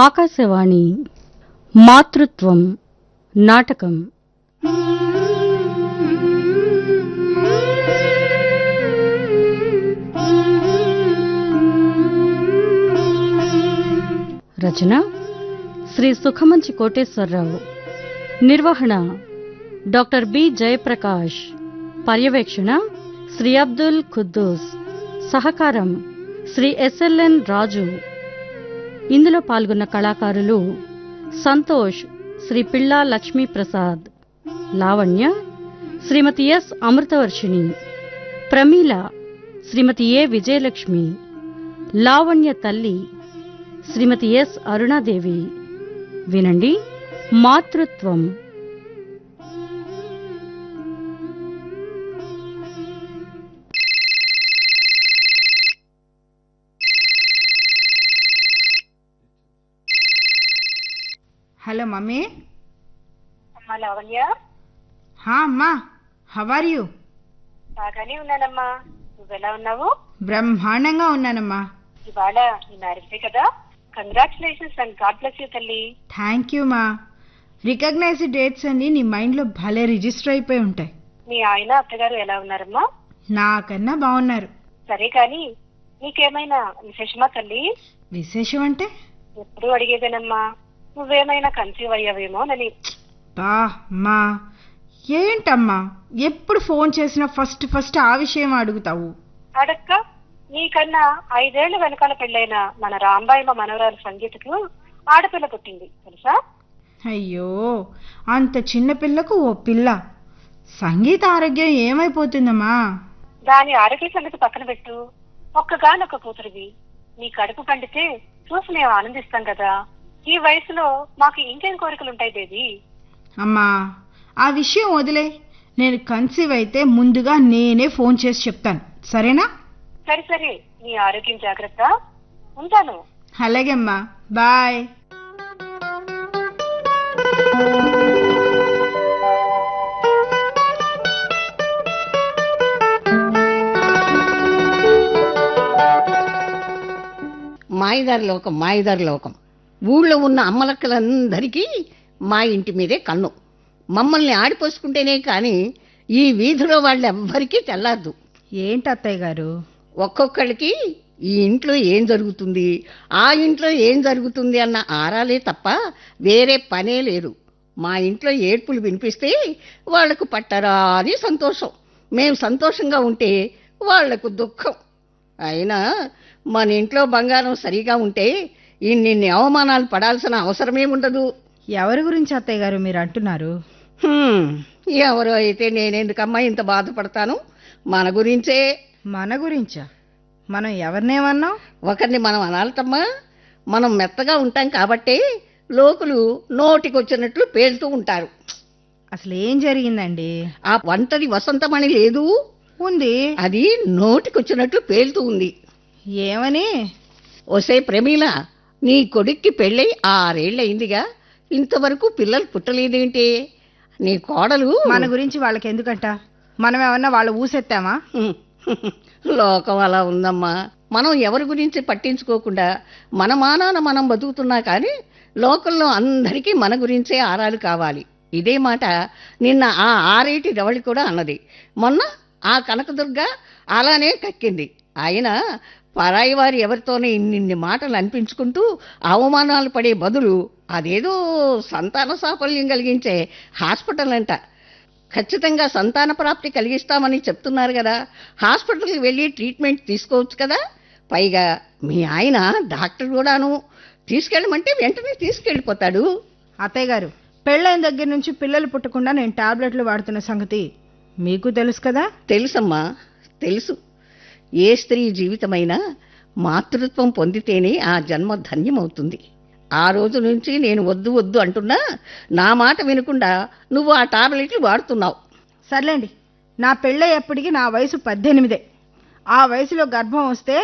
ఆకాశవాణి మాతృత్వం నాటకం. రచన శ్రీ సుఖమంచి కోటేశ్వరరావు. నిర్వహణ డాక్టర్ బి జయప్రకాష్. పర్యవేక్షణ శ్రీ అబ్దుల్ ఖుద్దూస్. సహకారం శ్రీ ఎస్ఎల్ఎన్ రాజు. ఇందులో పాల్గొన్న కళాకారులు సంతోష్ శ్రీ పిళ్ళా లక్ష్మీప్రసాద్, లావణ్య శ్రీమతి ఎస్ అమృతవర్షిణి, ప్రమీల శ్రీమతి ఏ విజయలక్ష్మి, లావణ్య తల్లి శ్రీమతి ఎస్ అరుణాదేవి. వినండి మాతృత్వం. Hello mummy. అమ్మా లావణ్య. అమ్మా, హౌ ఆర్ యూ? బాగానే ఉన్నానమ్మా, నువ్వెలా ఉన్నావు? బ్రహ్మాండంగా ఉన్నానమ్మా. ఇవాళ నీ మ్యారేజ్ డే కదా, congratulations and God bless you తల్లి. థ్యాంక్ యూ మా. రికగ్నైజ్డ్ డేట్స్ అన్ని నీ మైండ్లో భలే రిజిస్టర్ అయిపోయి ఉంటాయి. మీ ఆయన అత్తగారు ఎలా ఉన్నారమ్మా? నాకన్నా బాగున్నారు. సరే కాని నీకేమైనా విశేషమా తల్లి? విశేషం అంటే? ఎప్పుడు అడిగేదేనమ్మా, నువ్వేమైనా కన్సీవ్ అయ్యావేమోనని. బా మా, ఏంటమ్మా ఎప్పుడు ఫోన్ చేసినా ఫస్ట్ ఆ విషయం అడుగుతావు? అడక్క, నీకన్నా 5 ఏళ్ల వెనకాల పెళ్ళైన మన రాంబాయమ్మ మనవరాలు సంగీతకు ఆడపిల్ల పుట్టింది తెలుసా? అయ్యో, అంత చిన్న పిల్లకు ఓ పిల్ల. సంగీత ఆరోగ్యం ఏమైపోతుందమ్మా? దాని ఆరోగ్య సంగతి పక్కన పెట్టు, ఒక్కగానొక్క కూతురివి. నీ కడుపు పండితే చూసి మేము ఆనందిస్తాం కదా. ఈ వయసులో మాకు ఇంకేం కోరికలుంటాయి బేబీ? అమ్మా, ఆ విషయం వదిలే. నేను కన్సీవ్ అయితే ముందుగా నేనే ఫోన్ చేసి చెప్తాను, సరేనా? సరే, నీ ఆరోగ్యం జాగ్రత్త. ఉంటాను. అలాగే అమ్మా, బాయ్. మాయదారి లోకం. ఊళ్ళో ఉన్న అమ్మలక్కలందరికీ మా ఇంటి మీదే కన్ను. మమ్మల్ని ఆడిపోసుకుంటేనే కానీ ఈ వీధిలో వాళ్ళెవ్వరికీ తెల్లారదు. ఏంటి అత్తయ్య గారు? ఒక్కొక్కళ్ళకి ఈ ఇంట్లో ఏం జరుగుతుంది, ఆ ఇంట్లో ఏం జరుగుతుంది అన్న ఆరాలే తప్ప వేరే పనే లేదు. మా ఇంట్లో ఏడ్పులు వినిపిస్తే వాళ్లకు పట్టరా అని సంతోషం, మేం సంతోషంగా ఉంటే వాళ్లకు దుఃఖం. అయినా మన ఇంట్లో బంగారం సరిగా ఉంటే ఇన్నిన్ని అవమానాలు పడాల్సిన అవసరమేముండదు. ఎవరి గురించి అత్తయ్య గారు మీరు అంటున్నారు? ఎవరో అయితే నేనెందుకమ్మా ఇంత బాధపడతాను? మన గురించే. మన గురించా? మనం ఎవరినేమన్నాం? ఒకరిని మనం అనాలటమ్మా. మనం మెత్తగా ఉంటాం కాబట్టే లోకులు నోటికొచ్చినట్లు పేలుతూ ఉంటారు. అసలు ఏం జరిగిందండి? ఆ ఒంటరి వసంతమణి లేదు ఉంది, అది నోటికొచ్చినట్లు పేలుతూ ఉంది. ఏమని? ఒసే ప్రమీల, నీ కొడుక్కి పెళ్ళై 6 ఏళ్ళయిందిగా, ఇంతవరకు పిల్లలు పుట్టలేదేంటి? నీ కోడలు మన గురించి వాళ్ళకి ఎందుకంట? మనం ఏమన్నా వాళ్ళ ఊసెత్తామా? లోకం అలా ఉందమ్మా. మనం ఎవరి గురించి పట్టించుకోకుండా మన మానాన మనం బతుకుతున్నా కానీ లోకంలో అందరికీ మన గురించే ఆరాలు కావాలి. ఇదే మాట నిన్న ఆ 6 ఏటి రవళి కూడా అన్నది. మొన్న ఆ కనకదుర్గ అలానే కక్కింది. అయినా పరాయి వారి ఎవరితోనే ఇన్ని మాటలు అనిపించుకుంటూ అవమానాలు పడే బదులు అదేదో సంతాన సాఫల్యం కలిగించే హాస్పిటల్ అంట. ఖచ్చితంగా సంతాన ప్రాప్తి కలిగిస్తామని చెప్తున్నారు కదా, హాస్పిటల్కి వెళ్ళి ట్రీట్మెంట్ తీసుకోవచ్చు కదా. పైగా మీ ఆయన డాక్టర్ కూడాను, తీసుకెళ్ళమంటే వెంటనే తీసుకెళ్ళిపోతాడు. అత్తయ్య గారు, పెళ్ళైన దగ్గర నుంచి పిల్లలు పుట్టకుండా నేను టాబ్లెట్లు వాడుతున్న సంగతి మీకు తెలుసు కదా? తెలుసమ్మా, తెలుసు. ఏ స్త్రీ జీవితమైనా మాతృత్వం పొందితేనే ఆ జన్మ ధన్యమవుతుంది. ఆ రోజు నుంచి నేను వద్దు వద్దు అంటున్నా నా మాట వినకుండా నువ్వు ఆ టాబ్లెట్లు వాడుతున్నావు. సర్లేండి, నా పెళ్ళయ్యేప్పటికి నా వయసు 18. ఆ వయసులో గర్భం వస్తే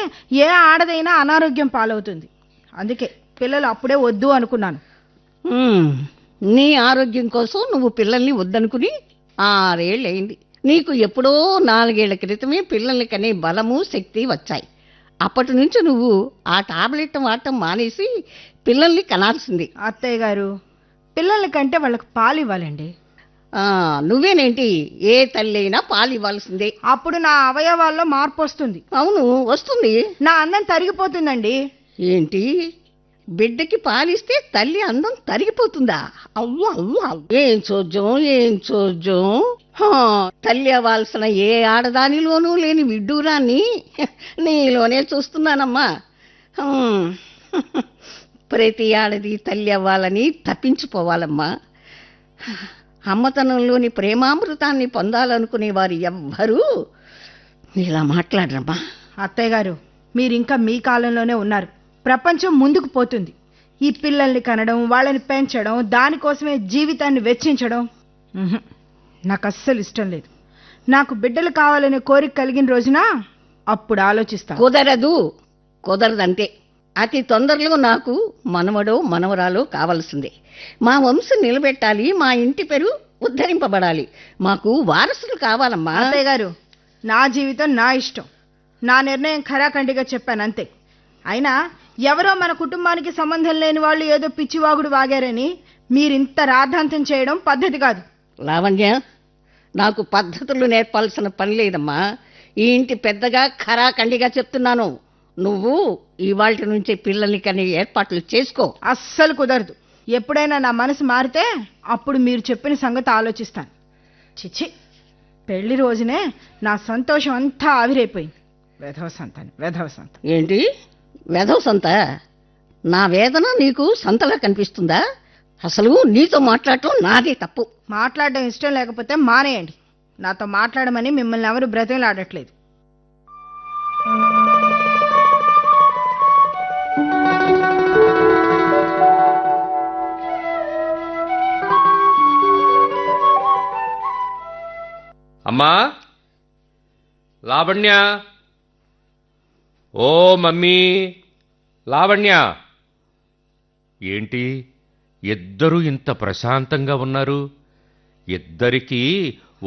ఏ ఆడదైనా అనారోగ్యం పాలవుతుంది. అందుకే పిల్లలు అప్పుడే వద్దు అనుకున్నాను. నీ ఆరోగ్యం కోసం నువ్వు పిల్లల్ని వద్దనుకుని 6 ఏళ్ళయింది. నీకు ఎప్పుడో 4 ఏళ్ల క్రితమే పిల్లల్ని కనే బలము శక్తి వచ్చాయి. అప్పటి నుంచి నువ్వు ఆ టాబ్లెట్ వాడటం మానేసి పిల్లల్ని కనాల్సింది. అత్తయ్య గారు, పిల్లల కంటే వాళ్ళకి పాలు ఇవ్వాలండి. నువ్వేనేంటి, ఏ తల్లి అయినా పాలు ఇవ్వాల్సిందే. అప్పుడు నా అవయవాల్లో మార్పు వస్తుంది. అవును, వస్తుంది. నా అందం తరిగిపోతుందండి. ఏంటి, బిడ్డకి పాలిస్తే తల్లి అందం తరిగిపోతుందా? అవ్వ అవ్వ, ఏం చోద్యం, ఏం చోద్యం. తల్లి అవ్వాల్సిన ఏ ఆడదానిలోనూ లేని విడ్డూరాన్ని నీలోనే చూస్తున్నానమ్మా. ప్రతి ఆడది తల్లి అవ్వాలని తప్పించిపోవాలమ్మా. అమ్మతనంలోని ప్రేమామృతాన్ని పొందాలనుకునే వారు ఎవ్వరూ ఇలా మాట్లాడరమ్మా. అత్తయ్య గారు, మీరింకా మీ కాలంలోనే ఉన్నారు. ప్రపంచం ముందుకు పోతుంది. ఈ పిల్లల్ని కనడం, వాళ్ళని పెంచడం, దానికోసమే జీవితాన్ని వెచ్చించడం నాకు అస్సలు ఇష్టం లేదు. నాకు బిడ్డలు కావాలనే కోరిక కలిగిన రోజున అప్పుడు ఆలోచిస్తా. కుదరదంతే. అతి తొందరలో నాకు మనవడో మనవరాలో కావలసిందే. మా వంశం నిలబెట్టాలి, మా ఇంటి పేరు ఉద్ధరింపబడాలి. మాకు వారసులు కావాలమ్మా. అత్తయ్య గారు, నా జీవితం నా ఇష్టం. నా నిర్ణయం ఖరాఖండిగా చెప్పాను అంతే. అయినా ఎవరో మన కుటుంబానికి సంబంధం లేని వాళ్ళు ఏదో పిచ్చివాగుడు వాగారని మీరింత రాద్ధాంతం చేయడం పద్ధతి కాదు. లావణ్య, నాకు పద్ధతులు నేర్పాల్సిన పని లేదమ్మా. ఈ ఇంటి పెద్దగా ఖరాఖండిగా చెప్తున్నాను. నువ్వు ఇవాళ నుంచి పిల్లల్ని కనే ఏర్పాట్లు చేసుకో. అస్సలు కుదరదు. ఎప్పుడైనా నా మనసు మారితే అప్పుడు మీరు చెప్పిన సంగతి ఆలోచిస్తాను. చిచ్చి, పెళ్లి రోజునే నా సంతోషం అంతా ఆవిరైపోయింది. వెధవ సంత. ఏంటి వెధవ సంత? నా వేదన నీకు సంతలా కనిపిస్తుందా? అసలు నీతో మాట్లాడటం నాదే తప్పు. మాట్లాడడం ఇష్టం లేకపోతే మానేయండి. నాతో మాట్లాడమని మిమ్మల్ని ఎవరు బ్రతిమలాడట్లేదు. అమ్మా లావణ్య, ఓ మమ్మీ లావణ్య, ఏంటి ఇద్దరు ఇంత ప్రశాంతంగా ఉన్నారు? ఇద్దరికీ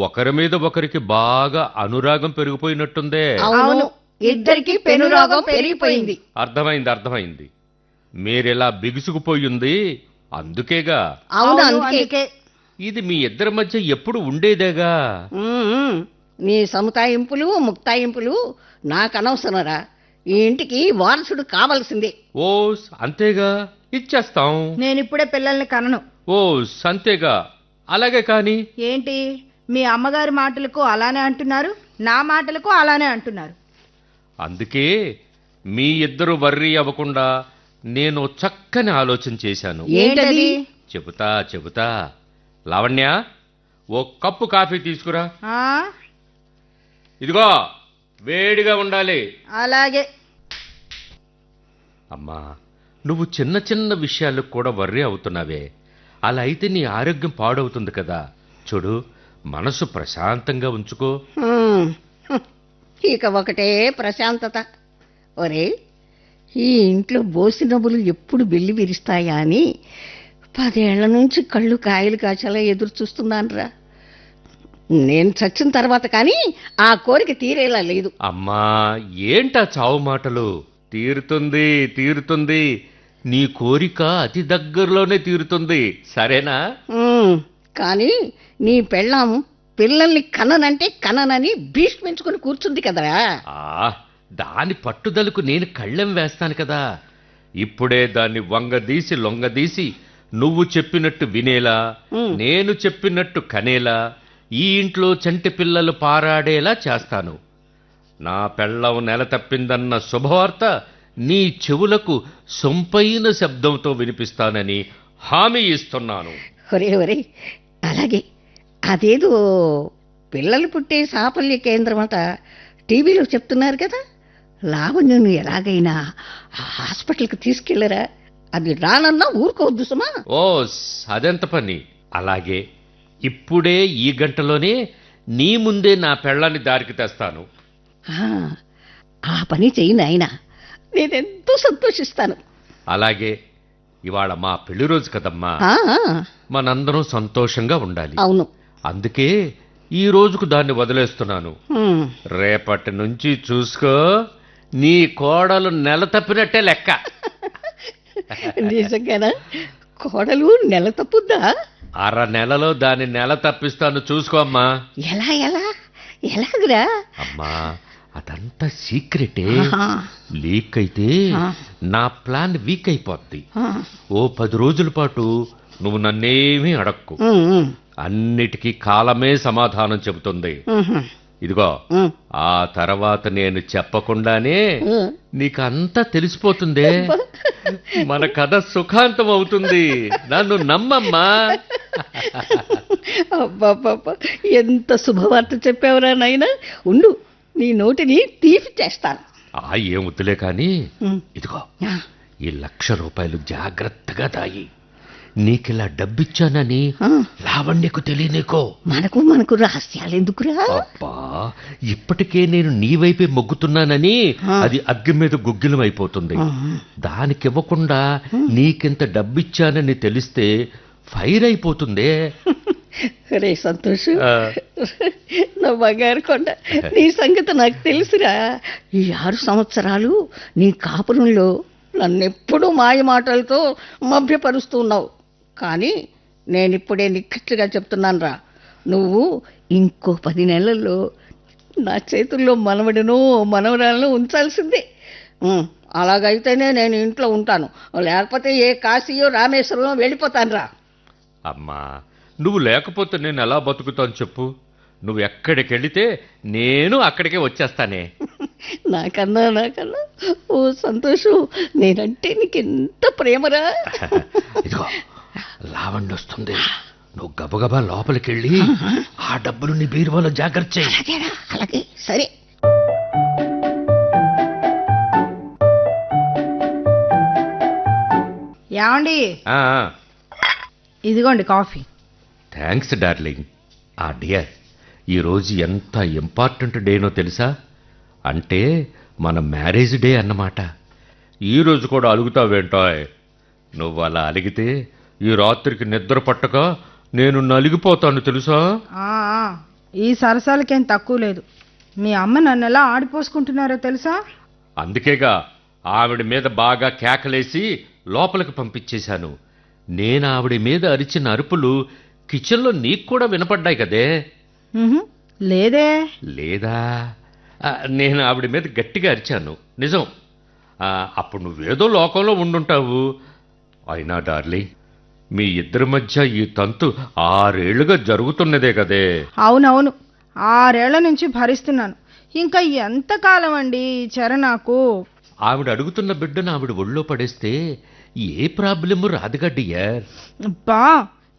ఒకరి మీద ఒకరికి బాగా అనురాగం పెరిగిపోయినట్టుందే. అవును, ఇద్దరికి పెనురాగం పెరిగిపోయింది. అర్థమైంది. మీరెలా బిగుసుకుపోయింది అందుకేగా. అవును, అందుకే. ఇది మీ ఇద్దరి మధ్య ఎప్పుడు ఉండేదేగా. నీ సముతాయింపులు ముక్తాయింపులు నాకు అనవసరరా. ఈ ఇంటికి వారసుడు కావాల్సిందే. ఓ అంతేగా, ఇచ్చేస్తాం. నేనిప్పుడే పిల్లల్ని కనను. ఓ అంతేగా, అలాగే. కాని ఏంటి, మీ అమ్మగారి మాటలకు అలానే అంటున్నారు, నా మాటలకు అలానే అంటున్నారు. అందుకే మీ ఇద్దరు వర్రీ అవ్వకుండా నేను చక్కని ఆలోచన చేశాను. ఏంటది? చెబుతా. లావణ్య, ఓ కప్పు కాఫీ తీసుకురా. ఇదిగో, వేడిగా ఉండాలి. అలాగే. అమ్మా, నువ్వు చిన్న చిన్న విషయాలకు కూడా వర్రీ అవుతున్నావే. అలా అయితే నీ ఆరోగ్యం పాడవుతుంది కదా. చూడు, మనసు ప్రశాంతంగా ఉంచుకో. ఇక ఒకటే ప్రశాంతత. ఒరే, ఈ ఇంట్లో బోసినవ్వులు ఎప్పుడు వెళ్ళి విరుస్తాయా అని 10 ఏళ్ల నుంచి కళ్ళు కాయలు కాచేలా ఎదురు చూస్తున్నానురా. నేను చచ్చిన తర్వాత కానీ ఆ కోరిక తీరేలా లేదు. అమ్మా, ఏంటా చావు మాటలు? తీరుతుంది. నీ కోరిక అతి దగ్గరలోనే తీరుతుంది, సరేనా? కానీ నీ పెళ్ళాం పిల్లల్ని కననంటే కననని భీష్మించుకుని కూర్చుంది కదరా. దాని పట్టుదలకు నేను కళ్ళెం వేస్తాను కదా. ఇప్పుడే దాన్ని వంగదీసి లొంగదీసి నువ్వు చెప్పినట్టు వినేలా, నేను చెప్పినట్టు కనేలా, ఈ ఇంట్లో చంటి పిల్లలు పారాడేలా చేస్తాను. నా పెళ్ళం నెల తప్పిందన్న శుభవార్త నీ చెవులకు సొంపైన శబ్దంతో వినిపిస్తానని హామీ ఇస్తున్నాను. ఒరే, అలాగే. అదేదో పిల్లలు పుట్టే సాఫల్య కేంద్రం అంట టీవీలో చెప్తున్నారు కదా. లావణ్యను ఎలాగైనా హాస్పిటల్కి తీసుకెళ్లరా. అది రానన్నా ఊరుకోవద్దు సుమా. ఓ అదెంత పని. అలాగే, ఇప్పుడే ఈ గంటలోనే నీ ముందే నా పెళ్ళాన్ని దారికి తెస్తాను. ఆ పని చెయ్యి నాయనా, నేనెంతో సంతోషిస్తాను. అలాగే, ఇవాళ మా పెళ్లి రోజు కదమ్మా. మనందరం సంతోషంగా ఉండాలి. అవును, అందుకే ఈ రోజుకు దాన్ని వదిలేస్తున్నాను. రేపటి నుంచి చూసుకో, నీ కోడలు నెల తప్పినట్టే లెక్క. నిజంగానా? కోడలు నెల తప్పుద్దా? అర నెలలో దాని నెల తప్పిస్తాను, చూసుకోమ్మా. ఎలా ఎలా ఎలాగరా? అమ్మా, అదంతా సీక్రెటే. ఆహా. లీక్ అయితే నా ప్లాన్ వీక్ అయిపోద్ది. ఆ. ఓ 10 రోజుల పాటు నువ్వు నన్నేమీ అడక్కు. ఉమ్, ఉమ్, అన్నిటికీ కాలమే సమాధానం చెబుతుంది. ఉహు, ఇదిగో, ఉమ్, ఆ తర్వాత నేను చెప్పకుండానే ఉమ్. నీకంతా తెలిసిపోతుందే. మన కథ సుఖాంతం అవుతుంది. నన్ను నమ్మమ్మా. అబ్బబ్బబ్బా, ఎంత శుభవార్త చెప్పావురా నాయనా. ఉండు, నీ నోటిని తీపి చేస్తాను. ఏముద్దులే కాని, ఉమ్. ఇదిగో ఆ, ఈ 1,00,000 రూపాయలు జాగ్రత్తగా దాయి. నీకిలా డబ్బిచ్చానని ఆ. లావణ్యకు తెలియనీకో. మనకు రహస్యాలు ఎందుకురా? అబ్బా, ఇప్పటికే నేను నీ వైపే మొగ్గుతున్నానని ఆ. అది అగ్గి మీద గుగ్గిలం అయిపోతుంది. ఆ. దానికివ్వకుండా నీకింత డబ్బిచ్చానని తెలిస్తే ఫైర్ అయిపోతుందే. రే సంతోష్, ఆ. నా బంగారు కొండ, నీ సంగతి నాకు తెలుసురా. ఈ 6 సంవత్సరాలు నీ కాపురంలో నన్నెప్పుడూ మాయ మాటలతో మభ్యపరుస్తున్నావు. కానీ నేనిప్పుడే నిక్కట్లుగా చెప్తున్నాను రా, నువ్వు ఇంకో 10 నెలల్లో నా చేతుల్లో మనవడినో మనవరాలను ఉంచాల్సిందే. అలాగైతేనే నేను ఇంట్లో ఉంటాను, లేకపోతే ఏ కాశీయో రామేశ్వరమో వెళ్ళిపోతాను రా. అమ్మా, నువ్వు లేకపోతే నేను ఎలా బతుకుతాను చెప్పు. నువ్వు ఎక్కడికి వెళితే నేను అక్కడికే వచ్చేస్తానే. నాకన్నా ఓ సంతోషం, నేనంటే నీకెంత ప్రేమరా. ఇదిగో, లావణ్య వస్తుంది. నువ్వు గబగబా లోపలికెళ్ళి ఆ డబ్బులు నీ బీరువాలో జాగ్రత్త చేయి. అలాగేనా? అలాగే, సరే. ఏమండి, ఇదిగోండి కాఫీ. Thanks darling. డియర్, ఈరోజు ఎంత ఇంపార్టెంట్ డేనో తెలుసా? అంటే మన మ్యారేజ్ డే అన్నమాట. ఈరోజు కూడా అలుగుతావేంటాయ్? నువ్వు అలా అలిగితే ఈ రాత్రికి నిద్ర పట్టక నేను నలిగిపోతాను తెలుసా? ఆ, ఈ సరసాలకేం తక్కువ లేదు. మీ అమ్మ నన్ను ఎలా ఆడిపోసుకుంటున్నారో తెలుసా? అందుకేగా ఆవిడ మీద బాగా కేకలేసి లోపలికి పంపించేశాను. నేను ఆవిడ మీద అరిచిన అరుపులు కిచెన్లో నీకు కూడా వినపడ్డాయి కదే. ఉహుం, లేదే. లేదా? నేను ఆవిడ మీద గట్టిగా అరిచాను, నిజం. అప్పుడు నువ్వేదో లోకంలో ఉండుంటావు. అయినా డార్లింగ్, మీ ఇద్దరి మధ్య ఈ తంతు 6 ఏళ్లుగా జరుగుతున్నదే కదే. అవునవును, 6 ఏళ్ల నుంచి భరిస్తున్నాను. ఇంకా ఎంతకాలం అండి ఈ చెర నాకు? ఆవిడ అడుగుతున్న బిడ్డను ఆవిడ ఒళ్ళో పడేస్తే ఏ ప్రాబ్లము రాదుగడ్డియార్. అబ్బా,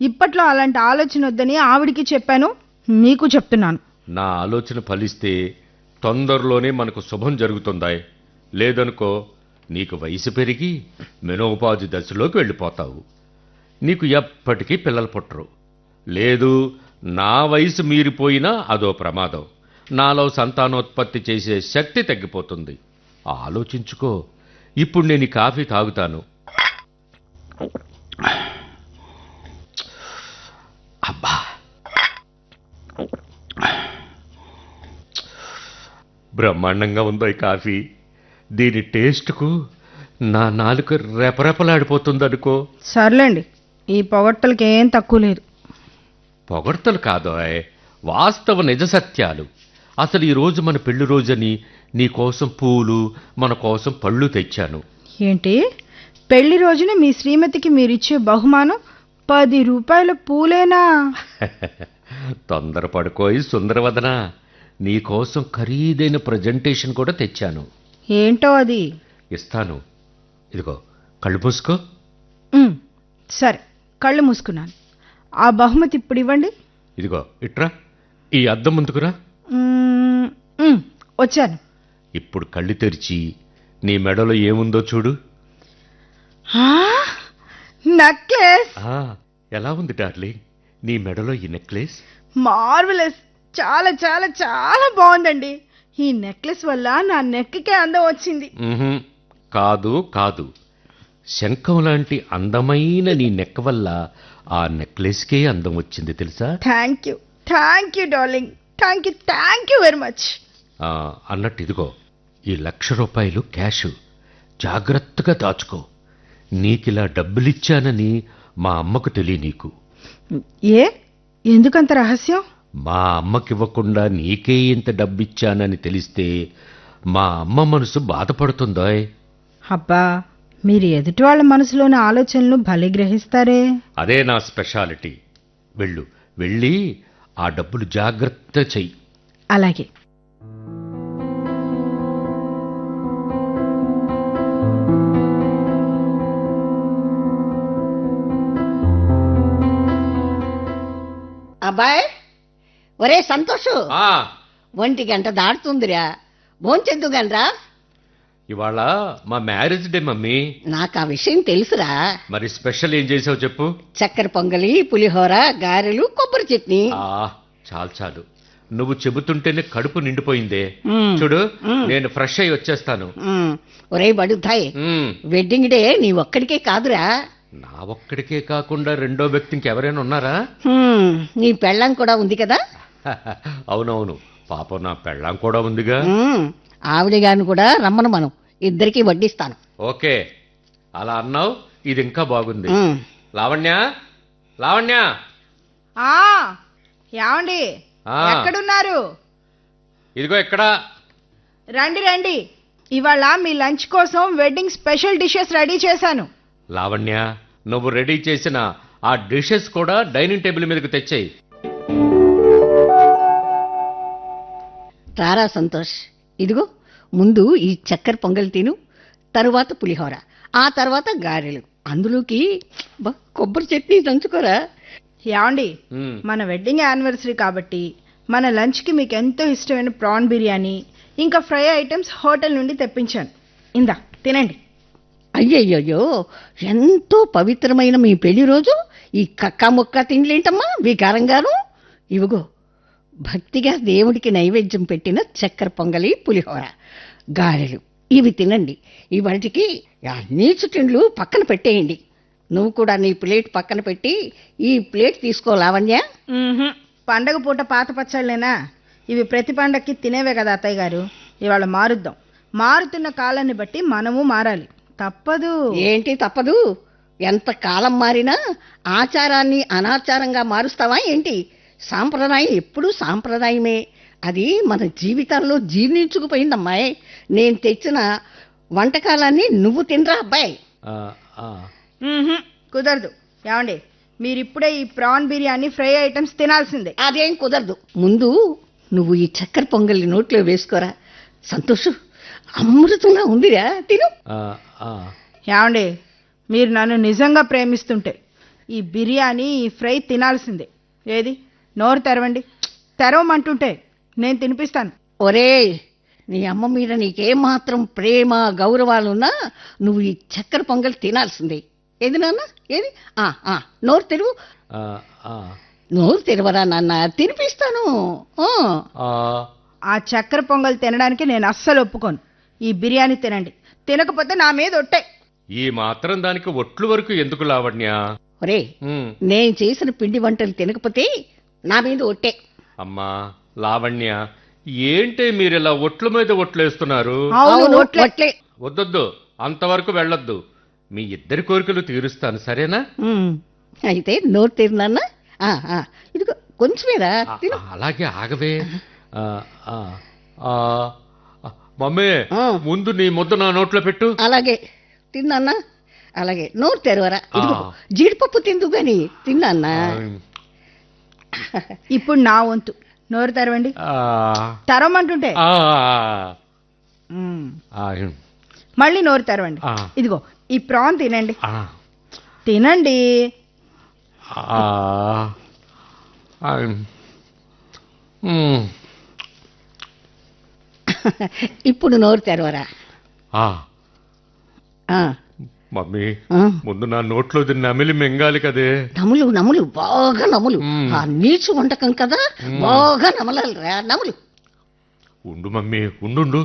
ఇప్పట్లో అలాంటి ఆలోచన వద్దని ఆవిడికి చెప్పాను, మీకు చెప్తున్నాను. నా ఆలోచన ఫలిస్తే తొందరలోనే మనకు శుభం జరుగుతుందాయ్. లేదనుకో, నీకు వయసు పెరిగి మెనోపాజి దశలోకి వెళ్ళిపోతావు. నీకు ఎప్పటికీ పిల్లలు పుట్టరు. లేదు, నా వయసు మీరిపోయినా అదో ప్రమాదం. నాలో సంతానోత్పత్తి చేసే శక్తి తగ్గిపోతుంది. ఆలోచించుకో. ఇప్పుడు నేను ఈ కాఫీ తాగుతాను. అబ్బా, బ్రహ్మాండంగా ఉందో ఈ కాఫీ. దీని టేస్ట్కు నా నాలుక రెపరెపలాడిపోతుందనుకో. సర్లేండి, ఈ పొగట్టలకి ఏం తక్కువ లేదు. పొగడ్తలు కాదోయ్, వాస్తవ నిజ సత్యాలు. అసలు ఈరోజు మన పెళ్లి రోజని నీకోసం పూలు, మన కోసం పళ్ళు తెచ్చాను. ఏంటి, పెళ్లి రోజున మీ శ్రీమతికి మీరిచ్చే బహుమానం 10 రూపాయల పూలేనా? తొందరపడుకోయి సుందరవదన, నీకోసం ఖరీదైన ప్రజెంటేషన్ కూడా తెచ్చాను. ఏంటో అది? ఇస్తాను. ఇదిగో, కళ్ళు మూసుకో. సరే, కళ్ళు మూసుకున్నాను. ఆ బహుమతి ఇప్పుడు ఇవ్వండి. ఇదిగో ఇట్రా, ఈ అద్దం ముందుకురా. వచ్చాను. ఇప్పుడు కళ్ళు తెరిచి నీ మెడలో ఏముందో చూడు. నెక్లెస్. ఎలా ఉంది డార్లింగ్ నీ మెడలో ఈ నెక్లెస్? మార్వెలస్, చాలా చాలా చాలా బాగుందండి. ఈ నెక్లెస్ వల్ల నా నెక్కే అందం వచ్చింది. కాదు కాదు, శంఖం లాంటి అందమైన నీ నెక్ వల్ల ఆ నెక్లెస్కే అందం వచ్చింది తెలుసా? Thank you darling, thank you very much. అన్నట్టు ఇదిగో, ఈ ₹1,00,000 క్యాష్ జాగ్రత్తగా దాచుకో. నీకిలా డబ్బులిచ్చానని మా అమ్మకు నీకు. ఏ ఎందుకంత రహస్యం? మా అమ్మకివ్వకుండా నీకే ఇంత డబ్బిచ్చానని తెలిస్తే మా అమ్మ మనసు బాధపడుతుందోయ్. అబ్బా, మీరు ఎదుటి వాళ్ళ మనసులోని ఆలోచనలు భలే గ్రహిస్తారే. అదే నా స్పెషాలిటీ. వెళ్ళి ఆ డబ్బులు జాగ్రత్త చెయ్యి. అలాగే. అబ్బాయ్, ఒరే సంతోషు, ఆ 1 దాటుతుందిరా, భోంచెద్దు గనరా. ఇవాళ మా మ్యారేజ్ డే మమ్మీ. నాకు ఆ విషయం తెలుసురా. మరి స్పెషల్ ఏం చేసావు చెప్పు. చక్కెర పొంగలి, పులిహోర, గారెలు, కొబ్బరి చట్నీ. చాలు నువ్వు చెబుతుంటేనే కడుపు నిండిపోయిందే. మ్మ్. చూడు, మ్మ్. నేను ఫ్రెష్ అయి వచ్చేస్తాను. ఒరే బడుద్దాయ్, మ్మ్. వెడ్డింగ్ డే నీ ఒక్కడికే కాదురా. నా ఒక్కడికే కాకుండా రెండో వ్యక్తి ఇంకెవరైనా ఉన్నారా? నీ పెళ్ళం కూడా ఉంది కదా. అవునవును, పాపం నా పెళ్ళాం కూడా ఉందిగా. ఆవిడ గారిని కూడా రమ్మను, మనం ఇద్దరికి వడ్డిస్తాను. ఓకే, అలా అన్నావు, ఇది ఇంకా బాగుంది. మ్మ్. లావణ్య, ఆ ఏమండి, ఆ. ఎక్కడున్నారు? ఇదిగో ఎక్కడా. రండి. ఇవాళ మీ లంచ్ కోసం వెడ్డింగ్ స్పెషల్ డిషెస్ రెడీ చేశాను. లావణ్య, నువ్వు రెడీ చేసిన ఆ డిషెస్ కూడా డైనింగ్ టేబుల్ మీదకి తెచ్చేయి. రారా సంతోష్, ఇదిగో ముందు ఈ చక్కెర పొంగల్ తిను, తరువాత పులిహోర, ఆ తర్వాత గారెలు, అందులోకి కొబ్బరి చట్నీ దంచుకోరా. ఏమండి, మ్మ్. మన వెడ్డింగ్ యానివర్సరీ కాబట్టి మన లంచ్కి మీకు ఎంతో ఇష్టమైన ప్రాన్ బిర్యానీ ఇంకా ఫ్రై ఐటమ్స్ హోటల్ నుండి తెప్పించాను. ఇందా తినండి. అయ్యయ్యో, ఎంతో పవిత్రమైన మీ పెళ్లి రోజు ఈ కక్కా ముక్క తిండ్లేంటమ్మా వికారంగాను. ఇవిగో భక్తిగా దేవుడికి నైవేద్యం పెట్టిన చక్కెర పొంగలి, పులిహోర, గారెలు, ఇవి తినండి. ఇవాటికి నీచు తిండ్లు పక్కన పెట్టేయండి. నువ్వు కూడా నీ ప్లేట్ పక్కన పెట్టి ఈ ప్లేట్ తీసుకో లావణ్య. పండగ పూట పాత పచ్చళ్ళేనా? ఇవి ప్రతి పండగకి తినేవే కదా అత్తయ్య గారు. ఇవాళ మారుద్దాం. మారుతున్న కాలాన్ని బట్టి మనము మారాలి, తప్పదు. ఏంటి తప్పదు? ఎంత కాలం మారినా ఆచారాన్ని అనాచారంగా మారుస్తావా ఏంటి? సాంప్రదాయం ఎప్పుడూ సాంప్రదాయమే. అది మన జీవితాల్లో జీర్ణించుకుపోయిందమ్మాయి. నేను తెచ్చిన వంటకాలాన్ని నువ్వు తినరా అబ్బాయి. ఆ, ఆ. కుదరదు. ఏమండి, మీరిప్పుడే ఈ ప్రాన్ బిర్యానీ ఫ్రై ఐటమ్స్ తినాల్సిందే. అదేం కుదరదు. ముందు నువ్వు ఈ చక్కెర పొంగల్ని నోట్లో వేసుకోరా. సంతోషు, అమృతంగా ఉందిరా, తిను. ఆ, ఆ. ఏమండి, మీరు నన్ను నిజంగా ప్రేమిస్తుంటే ఈ బిర్యానీ ఈ ఫ్రై తినాల్సిందే. ఏది, నోరు తెరవండి. తెరవమంటుంటే నేను తినిపిస్తాను. ఒరే, నీ అమ్మ మీద నీకేం మాత్రం ప్రేమ గౌరవాలున్నా నువ్వు ఈ చక్కెర పొంగల్ తినాల్సిందే. ఏది నాన్న, ఏది? నోరు తెరువు. ఆ, ఆ. నోరు తెరవరా నాన్న, తినిపిస్తాను. ఆ. ఆ చక్కెర పొంగల్ తినడానికి నేను అస్సలు ఒప్పుకోను. ఈ బిర్యానీ తినండి, తినకపోతే నా మీద ఒట్టే. ఈ మాత్రం దానికి ఒట్లు వరకు ఎందుకు లావణ్య? ఒరే, మ్మ్. నేను చేసిన పిండి వంటలు తినకపోతే నా మీద ఒట్టే. అమ్మా లావణ్య, ఏంటే మీరిలా ఒట్ల మీద ఒట్లేస్తున్నారు? అవును, ఒట్లే. ఒట్లే. వద్దొద్దు, అంతవరకు వెళ్ళొద్దు. మీ ఇద్దరి కోరికలు తీరుస్తాను, సరేనా? అయితే నోరు తెరినాన్న. ఇదిగో కొంచెమేరా, తిను. అలాగే ఆగవే. ఆ, ఆ, ఆ. మమ్మీ, ఆ. ముందు నీ ముద్ద నా నోట్లో పెట్టు. అలాగే తిన్నాన్నా. అలాగే నోరు తెరవరా. ఇదిగో ఆ. జీడిపప్పు తిందు గాని తిన్నాన్నా. ఇప్పుడు నా వంతు. నోరు తెరవండి. ఆ, తెరవమంటుంటే ఆ, మ్మ్. ఆ, మళ్ళీ నోరు తెరవండి. ఆ. ఇదిగో ఈ ప్రాన్ తినండి. ఆ, తినండి. ఆ, ఆ. మ్మ్. ఇప్పుడు నోరు తెరవరా. ఆ, ఆ, మమ్మీ, ఆ. ముందు నా నోట్లో నమిలి మింగాలి కదే. నములు నములు, బాగా నములు. మ్మ్. ఆ నీచు వంటకం కదా, బాగా నమలాలిరా, నములు. ఉండు మమ్మీ, ఉండు.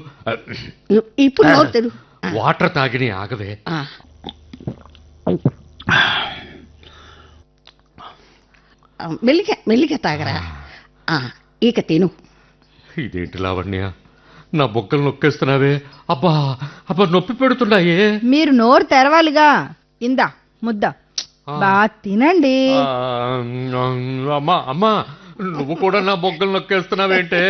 ఇప్పుడు నోరు తెరు. వాటర్ తాగిని ఆగవే. ఆ. మెల్లిగా తాగరా. ఇక తిను. ఇదేంటి లావణ్య, నా బొగ్గలు నొక్కేస్తున్నావే. అబ్బా అబ్బా నొప్పి పెడుతున్నాయే. మీరు నోరు తెరవాలిగా. ఇందా ముద్ద బా తినండి. అమ్మా అమ్మా నువ్వు కూడా నా బొగ్గలు నొక్కేస్తున్నావేంటే?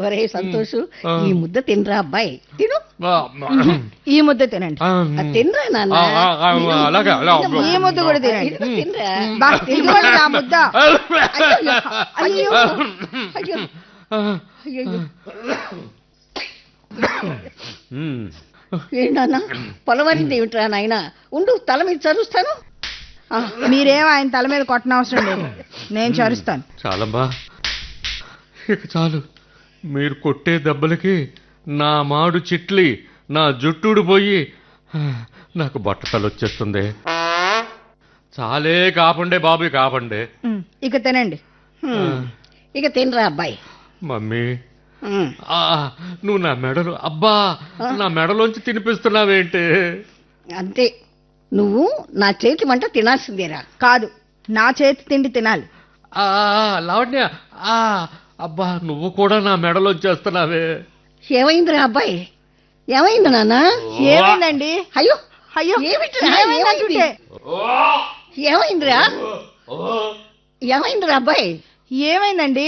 ఒరే సంతోషు, ఈ ముద్ద తినరా అబ్బాయి, తిను. ఈ ముద్ద తినండి. తినరా నాన్న. అలాగే ఈ ముద్ద కూడా తినండి. తినరా. బా ఇదిగోండి నా ముద్ద. అయ్యో అయ్యో అయ్యో. ఏంటన్నా పొలవరింది ఏమిట్రా నాయన? ఉండు, తల మీద చరుస్తాను. మీరేం ఆయన తల మీద కొట్టనవసరం లేదు, నేను చరుస్తాను. చాలమ్మా, ఇక చాలు. మీరు కొట్టే దెబ్బలకి నా మాడు చిట్లి, నా జుట్టుడు పోయి నాకు బట్టతలు వచ్చేస్తుంది. చాలే, కాపండే బాబు, కాపండే. ఇక తినండి. ఇక తినరా అబ్బాయి. మమ్మీ, నువ్వు నా మెడలు, అబ్బా నా మెడలోంచి తినిపిస్తున్నావేంటి? అంతే, నువ్వు నా చేతి వంట తినాల్సిందేరా. కాదు, నా చేతి తిండి తినాలి. లావణ్య, అబ్బా నువ్వు కూడా నా మెడలోంచి చేస్తున్నావే. ఏమైందిరా అబ్బాయి? ఏమైంది నాన్న? ఏమైందండి? అయ్యో అయ్యో ఏమిట్రా? ఏమైందంటుంటే? ఏమైందిరా? ఏమైందిరా అబ్బాయి? ఏమైందండి?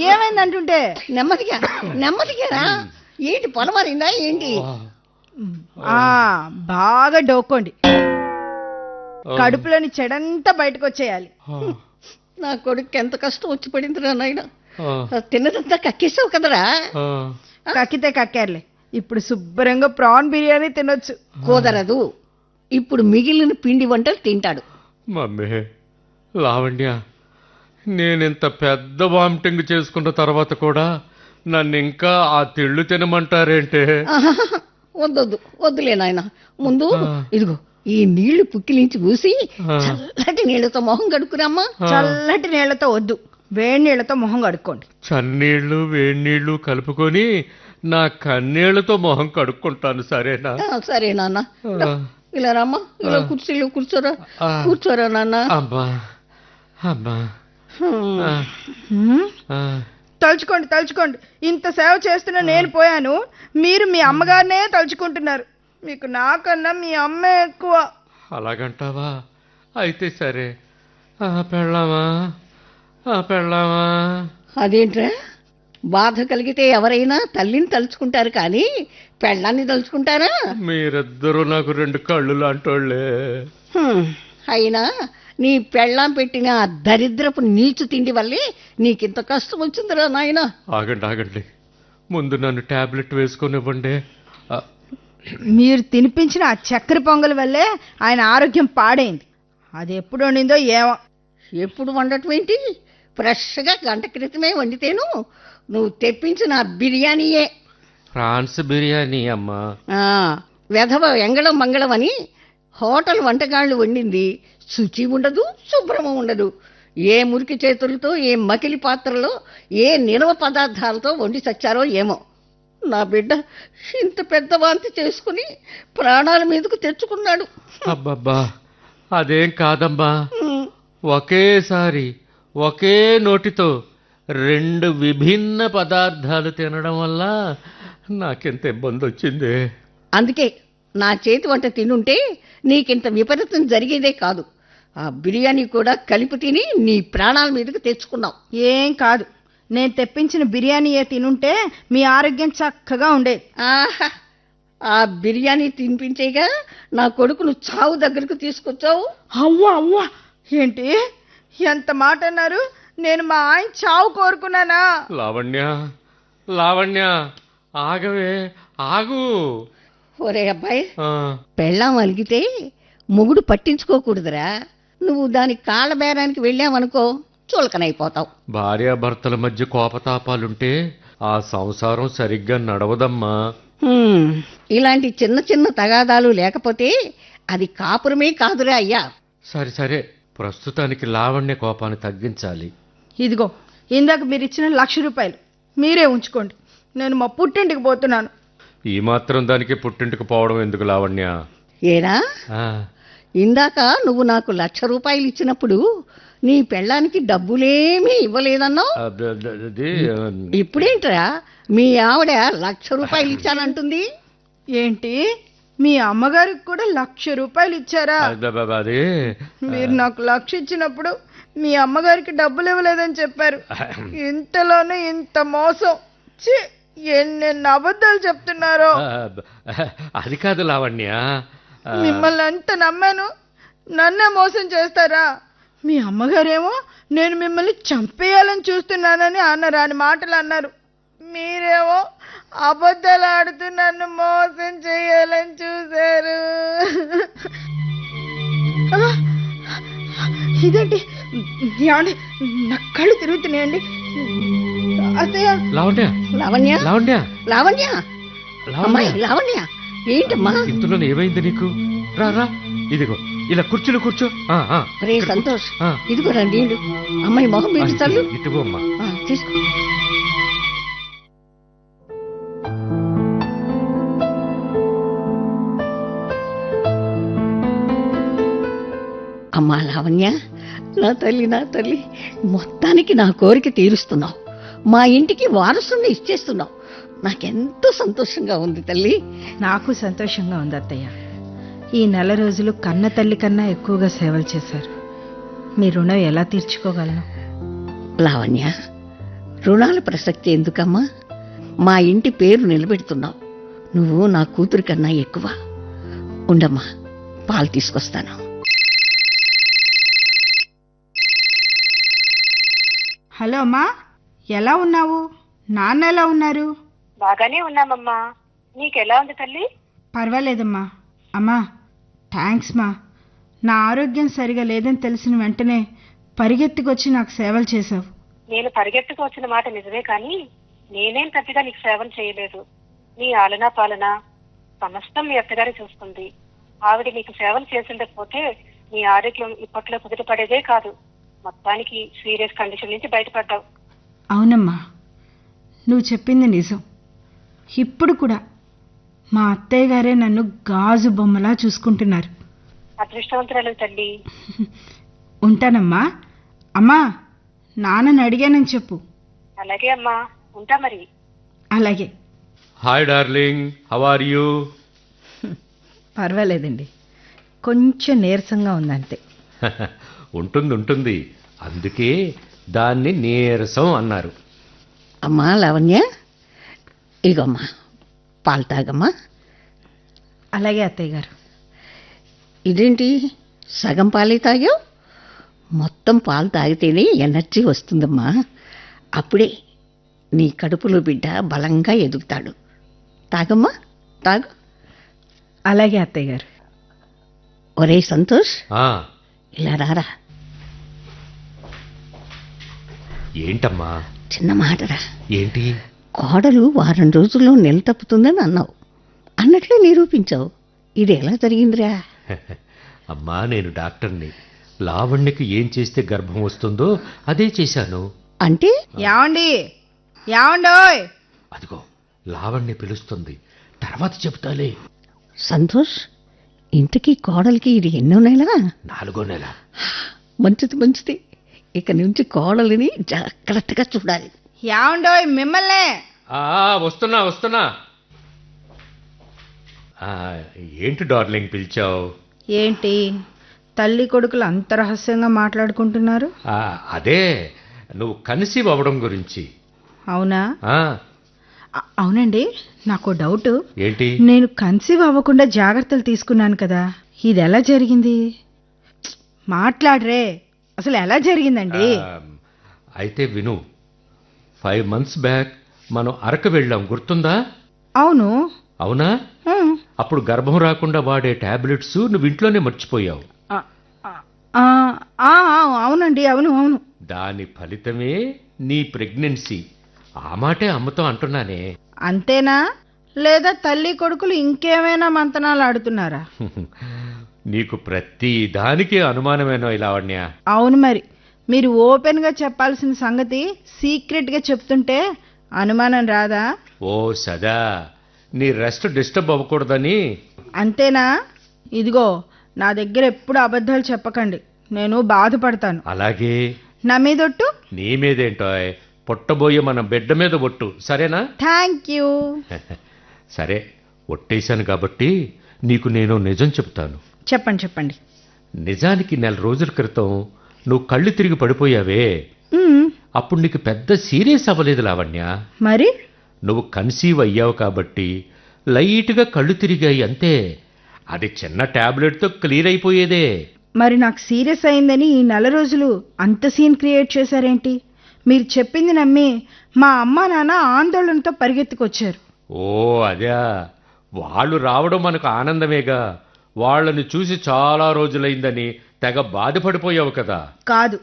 ఏమైందంటుంటే? నెమ్మదిగా నెమ్మదిగా. ఏంటి పొలమారిందా ఏంటి? బాగా డోక్కోండి. కడుపులోని చెడంతా బయటకు వచ్చేయాలి. నా కొడుకు ఎంత కష్టం వచ్చి పడిందిరా నాయన. తిన్నదంతా కక్కేసావు కదరా. కక్కితే కక్కారులే, ఇప్పుడు శుభ్రంగా ప్రాన్ బిర్యానీ తినొచ్చు. కుదరదు, ఇప్పుడు మిగిలిన పిండి వంటలు తింటాడు. మమ్మీ, లావణ్య, నేనింత పెద్ద వామిటింగ్ చేసుకున్న తర్వాత కూడా నన్ను ఇంకా ఆ తిళ్ళు తినమంటారేంటే? వద్దొద్దు, వద్దులే నాయన. ముందు ఇదిగో ఈ నీళ్లు పుక్కిలించి పూసి చల్లటి నీళ్లతో మొహం కడుక్కురామ్మా. చల్లటి నీళ్లతో వద్దు, వేడి నీళ్లతో మొహం కడుక్కోండి. చన్నీళ్లు వేడి నీళ్లు కలుపుకొని నా కన్నీళ్లతో మొహం కడుక్కుంటాను, సరేనా? సరే నాన్న. ఇలా రామ్మా, ఇలా కుర్చీలో కూర్చోరా. కూర్చోరా నాన్న. అమ్మా అమ్మా. తలుచుకోండి తలుచుకోండి. ఇంత సేవ చేస్తున్నా నేను పోయాను, మీరు మీ అమ్మగారినే తలుచుకుంటున్నారు. మీకు నాకన్నా మీ అమ్మే ఎక్కువ. అలాగంటావా? అయితే సరే. పెళ్ళామా పెళ్ళామా. అదేంట్రా, బాధ కలిగితే ఎవరైనా తల్లిని తలుచుకుంటారు కానీ పెళ్ళాన్ని తలుచుకుంటారా? మీరిద్దరూ నాకు రెండు కళ్ళు లాంటోళ్లే. అయినా నీ పెళ్ళాం పెట్టిన ఆ దరిద్రపు నీచు తిండి వల్లే నీకింత కష్టం వచ్చిందిరా నాయన. ఆగండి ఆగండి, ముందు నన్ను టాబ్లెట్ వేసుకొనివ్వండి. మీరు తినిపించిన ఆ చక్కెర పొంగల్ వల్లే ఆయన ఆరోగ్యం పాడైంది. అది ఎప్పుడు వండిందో ఏమో. ఎప్పుడు వండటం ఏంటి? ఫ్రెష్గా గంట క్రితమే వండితేను నువ్వు తెప్పించిన బిర్యానీయే. ఫ్రాన్స్ బిర్యానీ అమ్మా. వెధవ ఎంగళం మంగళం అని హోటల్ వంటగాళ్ళు వండింది. శుచి ఉండదు, శుభ్రము ఉండదు. ఏ మురికి చేతులతో, ఏ మకిలి పాత్రలో, ఏ నిలవ పదార్థాలతో వండి చచ్చారో ఏమో. నా బిడ్డ ఇంత పెద్ద వాంతి చేసుకుని ప్రాణాల మీదకు తెచ్చుకున్నాడు. అబ్బబ్బా, అదేం కాదమ్మా. ఒకేసారి ఒకే నోటితో రెండు విభిన్న పదార్థాలు తినడం వల్ల నాకెంత ఇబ్బంది వచ్చింది. అందుకే నా చేతి వంట తినుంటే నీకింత విపరీతం జరిగేదే కాదు. ఆ బిర్యానీ కూడా కలిపి తిని నీ ప్రాణాల మీదకు తెచ్చుకున్నావు. ఏం కాదు, నేను తెప్పించిన బిర్యానీయే తినుంటే మీ ఆరోగ్యం చక్కగా ఉండేది. ఆహా, ఆ బిర్యానీ తినిపించేగా నా కొడుకును చావు దగ్గరకు తీసుకొచ్చావు. అవ్వా అవ్వా, ఏంటి ఎంత మాట అన్నారు? నేను మా ఆయన చావు కోరుకున్నానా? లావణ్య లావణ్య, ఆగవే, ఆగు. ఒరే అబ్బాయి, పెళ్ళాం అలిగితే మొగుడు పట్టించుకోకూడదురా. నువ్వు దాని కాళ్ళ బేరానికి వెళ్ళావనుకో చులకనైపోతావు. భార్యాభర్తల మధ్య కోపతాపాలుంటే ఆ సంసారం సరిగ్గా నడవదమ్మా. ఇలాంటి చిన్న చిన్న తగాదాలు లేకపోతే అది కాపురమే కాదురా అయ్యా. సరే సరే, ప్రస్తుతానికి లావణ్య కోపాన్ని తగ్గించాలి. ఇదిగో, ఇందాక మీరు ఇచ్చిన 1,00,000 రూపాయలు మీరే ఉంచుకోండి. నేను మా పుట్టింటికి పోతున్నాను. ఈ మాత్రం దానికి పుట్టింటికి పోవడం ఎందుకు లావణ్య? ఏరా, ఇందాక నువ్వు నాకు 1,00,000 రూపాయలు ఇచ్చినప్పుడు నీ పెళ్ళానికి డబ్బులేమీ ఇవ్వలేదన్నావు. అది ఇప్పుడేంట్రా మీ ఆవిడ 1,00,000 రూపాయలు ఇచ్చానంటుంది. ఏంటి, మీ అమ్మగారికి కూడా 1,00,000 రూపాయలు ఇచ్చారా? అది మీరు నాకు 1,00,000 ఇచ్చినప్పుడు మీ అమ్మగారికి డబ్బులు ఇవ్వలేదని చెప్పారు. ఇంతలోనే ఇంత మోసం! ఛీ, ఎన్నెన్ని అబద్ధాలు చెప్తున్నారో. అది కాదు లావణ్య. మిమ్మల్ని అంత నమ్మాను, నన్నే మోసం చేస్తారా? మీ అమ్మగారేమో నేను మిమ్మల్ని చంపేయాలని చూస్తున్నానని అన్నరాని మాటలు అన్నారు. మీరేమో అబద్ధాలు ఆడుతూ నన్ను మోసం చేయాలని చూశారు. ఇదేంటి ఏమండి, నా కళ్ళు తిరుగుతున్నాయండి. అత్తయ్య, లావణ్య లావణ్య లావణ్య లావణ్య అమ్మాయి లావణ్య లావణ్య, ఏంటమ్మా? ఇంతలో ఏమైంది నీకు? రా రా, ఇదిగో ఇలా కుర్చీలో కూర్చో. రే సంతోష్, ఆ. ఇదిగో రండి నీళ్ళు. అమ్మాయి మొహం మీద చల్లు. ఇటువో అమ్మా. తీసుకో. అమ్మా లావణ్య, నా తల్లి నా తల్లి, మొత్తానికి నా కోరిక తీరుస్తున్నావు. మా ఇంటికి వారసుని ఇచ్చేస్తున్నావు. నాకెంతో సంతోషంగా ఉంది తల్లి. నాకు సంతోషంగా ఉంది అత్తయ్య. ఈ నెల రోజులు కన్న తల్లి కన్నా ఎక్కువగా సేవలు చేశారు. మీ రుణం ఎలా తీర్చుకోగలను? లావణ్య, రుణాల ప్రసక్తి ఎందుకమ్మా? మా ఇంటి పేరు నిలబెడుతున్నావు. నువ్వు నా కూతురి కన్నా ఎక్కువ. ఉండమ్మా, పాలు తీసుకొస్తాను. హలో అమ్మా, ఎలా ఉన్నావు? నాన్న ఎలా ఉన్నారు? బాగానే ఉన్నామమ్మా. నీకెలా ఉంది తల్లి? పర్వాలేదమ్మా. అమ్మా, థ్యాంక్స్ మా. నా ఆరోగ్యం సరిగా లేదని తెలిసిన వెంటనే పరిగెత్తుకొచ్చి నాకు సేవలు చేశావు. నేను పరిగెత్తుకు వచ్చిన మాట నిజమే కానీ నేనేం పెద్దగా నీకు సేవలు చేయలేదు. నీ ఆలనా పాలన సమస్తం మీ అత్తగారి చూసుకుంది. ఆవిడ నీకు సేవలు చేసిండకపోతే నీ ఆరోగ్యం ఇప్పట్లో కుదుటపడేదే కాదు. మొత్తానికి సీరియస్ కండిషన్ నుంచి బయటపడ్డావు. అవునమ్మా, నువ్వు చెప్పింది నిజం. ఇప్పుడు కూడా మా అత్తయ్య గారే నన్ను గాజు బొమ్మలా చూసుకుంటున్నారు. అదృష్టవంతురాలు తల్లి. ఉంటానమ్మా. అమ్మా, నాన్నని అడిగానని చెప్పు. అలాగే అమ్మా, ఉంటా మరి. అలాగే. Hi darling, how are you? పర్వాలేదండి, కొంచెం నీరసంగా ఉందంతే. ఉంటుంది ఉంటుంది, అందుకే దాన్ని నీరసం అన్నారు. అమ్మా లావణ్య, ఇగమ్మా పాలు తాగమ్మా. అలాగే అత్తయ్య గారు. ఇదేంటి సగం పాలే తాగావు? మొత్తం పాలు తాగితేనే ఎనర్జీ వస్తుందమ్మా. అప్పుడే నీ కడుపులో బిడ్డ బలంగా ఎదుగుతాడు. తాగమ్మా, తాగు. అలాగే అత్తయ్య గారు. ఒరే సంతోష్, ఆ, ఇలా రారా. ఏంటమ్మా? చిన్న మాటరా. ఏంటి? కోడలు వారం రోజుల్లో నెల తప్పుతుందని అన్నావు. అన్నట్లే నిరూపించావు. ఇది ఎలా జరిగిందిరా? అమ్మా, నేను డాక్టర్ని. లావణ్యకి ఏం చేస్తే గర్భం వస్తుందో అదే చేశాను. అంటే ఏమండి, ఏమండోయ్? అదిగో లావణ్య పిలుస్తుంది, తర్వాత చెప్తాలే. సంతోష్, ఇంతకీ కోడలికి ఇది ఎన్నో నెల? 4వ నెల. మంచిది మంచిది. ఇక నుంచి కోడలిని జాగ్రత్తగా చూడాలి. ఏమండోయ్ మిమ్మల్నే? వస్తున్నా వస్తున్నా. ఏంటి డార్లింగ్ పిలిచావు? ఏంటి, తల్లి కొడుకులు అంత రహస్యంగా మాట్లాడుకుంటున్నారు? అదే నువ్వు కన్సీవ్ అవ్వడం గురించి. అవునా? ఆ, అవునండి, నాకు డౌట్. ఏంటి? నేను కన్సీవ్ అవ్వకుండా జాగ్రత్తలు తీసుకున్నాను కదా, ఇది ఎలా జరిగింది? మాట్లాడరే, అసలు ఎలా జరిగిందండి? అయితే విను. 5 months బ్యాక్ మనం అరకు వెళ్ళాం, గుర్తుందా? అవును. అవునా? ఉమ్. అప్పుడు గర్భం రాకుండా వాడే టాబ్లెట్స్ నువ్వు ఇంట్లోనే మర్చిపోయావు. ఆ, అవునండి, అవును అవును. దాని ఫలితమే నీ ప్రెగ్నెన్సీ. ఆ మాటే అమ్మతో అంటున్నానే. అంతేనా, లేదా తల్లి కొడుకులు ఇంకేమైనా మంతనాలు ఆడుతున్నారా? నీకు ప్రతి దానికి అనుమానమేనో లావణ్య. అవును, మరి మీరు ఓపెన్ గా చెప్పాల్సిన సంగతి సీక్రెట్ గా చెప్తుంటే అనుమానం రాదా? ఓ సదా, నీ రెస్ట్ డిస్టర్బ్ అవ్వకూడదని. అంతేనా? ఇదిగో, నా దగ్గర ఎప్పుడు అబద్ధాలు చెప్పకండి, నేను బాధపడతాను. అలాగే నా మీదొట్టు. నీ మీదేంటో పుట్టబోయే మన బిడ్డ మీద ఒట్టు, సరేనా? Thank you. సరే, ఒట్టేశాను కాబట్టి నీకు నేను నిజం చెప్తాను. చెప్పండి చెప్పండి. నిజానికి 4 రోజుల క్రితం నువ్వు కళ్ళు తిరిగి పడిపోయావే, మ్మ్. అప్పుడు నీకు పెద్ద సీరియస్ అవ్వలేదు లావణ్య. మరి నువ్వు కన్సీవ్ అయ్యావు కాబట్టి లైట్గా కళ్ళు తిరిగాయి అంతే. అది చిన్న టాబ్లెట్తో క్లియర్ అయిపోయేదే. మరి నాకు సీరియస్ అయిందని ఈ 4 రోజులు అంత సీన్ క్రియేట్ చేశారేంటి? మీరు చెప్పింది నమ్మి మా అమ్మా నాన్న ఆందోళనతో పరిగెత్తుకొచ్చారు. ఓ అదే, వాళ్ళు రావడం మనకు ఆనందమేగా. వాళ్ళని చూసి చాలా రోజులైందని తెగ బాధపడిపోయావు కదా. కాదు,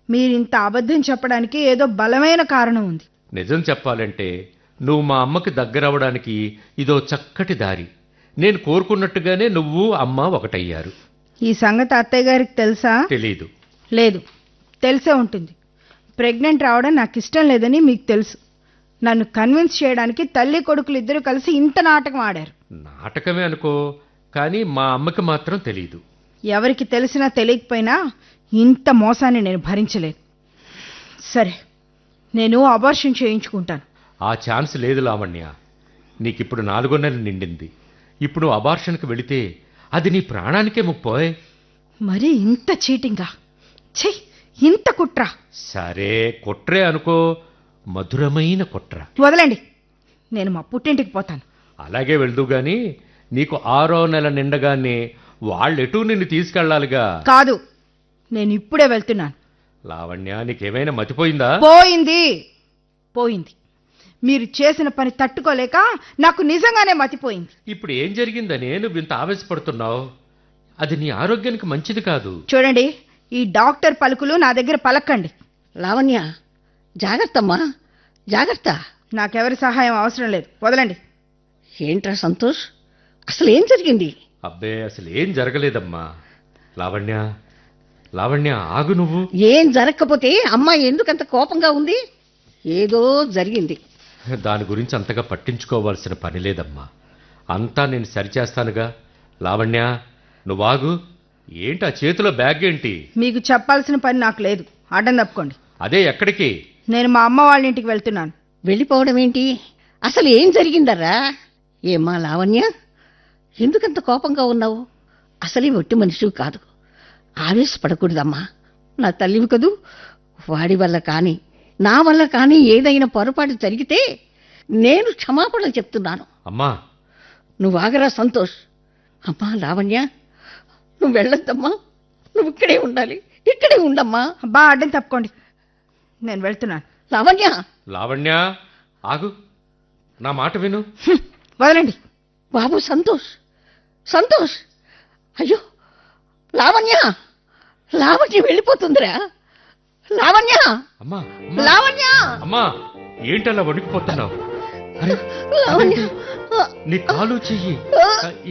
మీరింత అబద్ధం చెప్పడానికి ఏదో బలమైన కారణం ఉంది. నిజం చెప్పాలంటే నువ్వు మా అమ్మకి దగ్గరవడానికి ఇదో చక్కటి దారి. నేను కోరుకున్నట్టుగానే నువ్వు అమ్మ ఒకటయ్యారు. ఈ సంగతి అత్తయ్య గారికి తెలుసా? తెలీదు. లేదు, తెలిసే ఉంటుంది. ప్రెగ్నెంట్ రావడం నాకు ఇష్టం లేదని మీకు తెలుసు. నన్ను కన్విన్స్ చేయడానికి తల్లి కొడుకులు ఇద్దరు కలిసి ఇంత నాటకం ఆడారు. నాటకమే అనుకో, కానీ మా అమ్మకి మాత్రం తెలీదు. ఎవరికి తెలిసినా తెలియకపోయినా ఇంత మోసాన్ని నేను భరించలేను. సరే, నేను అబార్షన్ చేయించుకుంటాను. ఆ ఛాన్స్ లేదు లావణ్య. నీకిప్పుడు 4వ నెల నిండింది. ఇప్పుడు నువ్వు అబార్షన్కి వెళితే అది నీ ప్రాణానికే ముప్పోయ్. మరి ఇంత చీటింగా? ఛీ, ఇంత కుట్ర! సరే, కుట్రే అనుకో, మధురమైన కుట్ర. వదలండి, నేను మా పుట్టింటికి పోతాను. అలాగే వెళ్దు గాని నీకు 6వ నెల నిండగానే వాళ్ళెటూ నిన్ను తీసుకెళ్లాలిగా. కాదు, నేను ఇప్పుడే వెళ్తున్నాను. లావణ్య, నీకేమైనా మతిపోయిందా? పోయింది, పోయింది. మీరు చేసిన పని తట్టుకోలేక నాకు నిజంగానే మతిపోయింది. ఇప్పుడు ఏం జరిగిందని నువ్వు ఇంత ఆవేశపడుతున్నావు? అది నీ ఆరోగ్యానికి మంచిది కాదు. చూడండి, ఈ డాక్టర్ పలుకులు నా దగ్గర పలకండి. లావణ్య, జాగ్రత్తమ్మా, జాగ్రత్త. నాకెవరి సహాయం అవసరం లేదు, వదలండి. ఏంట్రా సంతోష్, అసలు ఏం జరిగింది? అబ్బే, అసలు ఏం జరగలేదమ్మా. లావణ్య, లావణ్య ఆగు నువ్వు. ఏం జరగకపోతే అమ్మాయి ఎందుకంత కోపంగా ఉంది? ఏదో జరిగింది. దాని గురించి అంతగా పట్టించుకోవాల్సిన పని లేదమ్మా. అంతా నేను సరిచేస్తానుగా. లావణ్య, నువ్వాగు. ఏంటి ఆ చేతిలో బ్యాగ్ ఏంటి? మీకు చెప్పాల్సిన పని నాకు లేదు, అడ్డం తప్పుకోండి. అదే, ఎక్కడికి? నేను మా అమ్మ వాళ్ళ ఇంటికి వెళ్తున్నాను. వెళ్ళిపోవడం ఏంటి? అసలు ఏం జరిగిందర్రా? ఏమ్మా లావణ్య, ఎందుకంత కోపంగా ఉన్నావు? అసలే ఒట్టి మనిషివి కాదు. ఆవేశపడకూడదమ్మా. నా తల్లివి కదూ. వాడి వల్ల కానీ నా వల్ల కానీ ఏదైనా పొరపాటు జరిగితే నేను క్షమాపణ చెప్తున్నాను. అమ్మా, నువ్వు ఆగరా సంతోష్. అమ్మా లావణ్య, నువ్వు వెళ్ళొద్దమ్మా. నువ్వు ఇక్కడే ఉండాలి, ఇక్కడే ఉండమ్మా. అబ్బా, అడ్డం తప్పుకోండి, నేను వెళ్తున్నాను. లావణ్య, లావణ్య ఆగు, నా మాట విను. వదలండి. బాబు సంతోష్, సంతోష్. అయ్యో లావణ్య, లావణ్య వెళ్ళిపోతుందిరా. లావణ్య, అమ్మా, లావణ్య, అమ్మా, ఏంటలా వణికిపోతున్నావు? అరే, లావణ్య. నీ కాలు చెయ్యి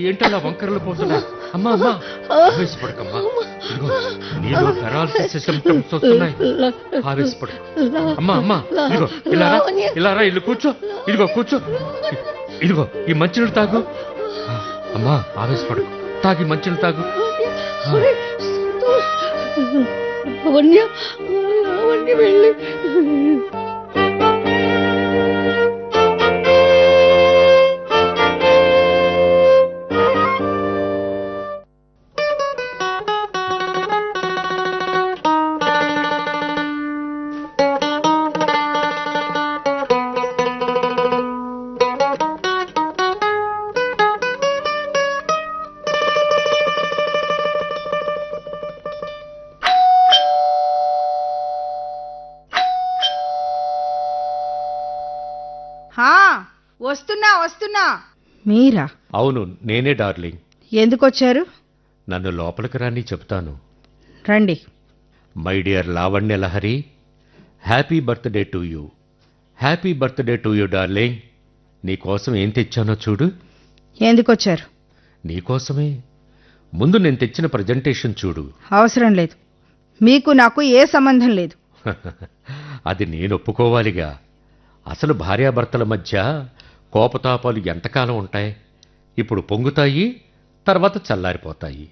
ఏంటలా వంకరలు పోతున్నావు? అమ్మా, అమ్మా, ఆవేశపడకమ్మా. ఇదిగో, నీలో పెరాలసిస్ సిస్టమ్స్ వస్తున్నాయి. ఆవేశపడు. అమ్మా, అమ్మా, ఇదిగో ఇలా రా, ఇలా రా, ఇల్లు కూర్చో. ఇదిగో కూర్చో. ఇదిగో ఈ మంచినీళ్ళు తాగు. అమ్మా, ఆవేశపడకు, తాగి మంచినీళ్ళు తాగు. లావణ్య, లావణ్య వెళ్ళి. హా, వస్తున్నా వస్తున్నా. మీరా? అవును, నేనే డార్లింగ్. ఎందుకు వచ్చారు? నన్ను లోపలికి రాని చెప్తాను. రండి. My dear Lavanya Lahari, happy birthday to you. Happy birthday to you darling. నీకోసం ఏం తెచ్చానో చూడు. ఎందుకు వచ్చారు? నీకోసమే. ముందు నేను తెచ్చిన ప్రజెంటేషన్ చూడు. అవసరం లేదు, మీకు నాకు ఏ సంబంధం లేదు. అది నేను ఒప్పుకోవాలిగా. అసలు భార్యాభర్తల మధ్య కోపతాపాలు ఎంతకాలం ఉంటాయి? ఇప్పుడు పొంగుతాయి, తర్వాత చల్లారిపోతాయి.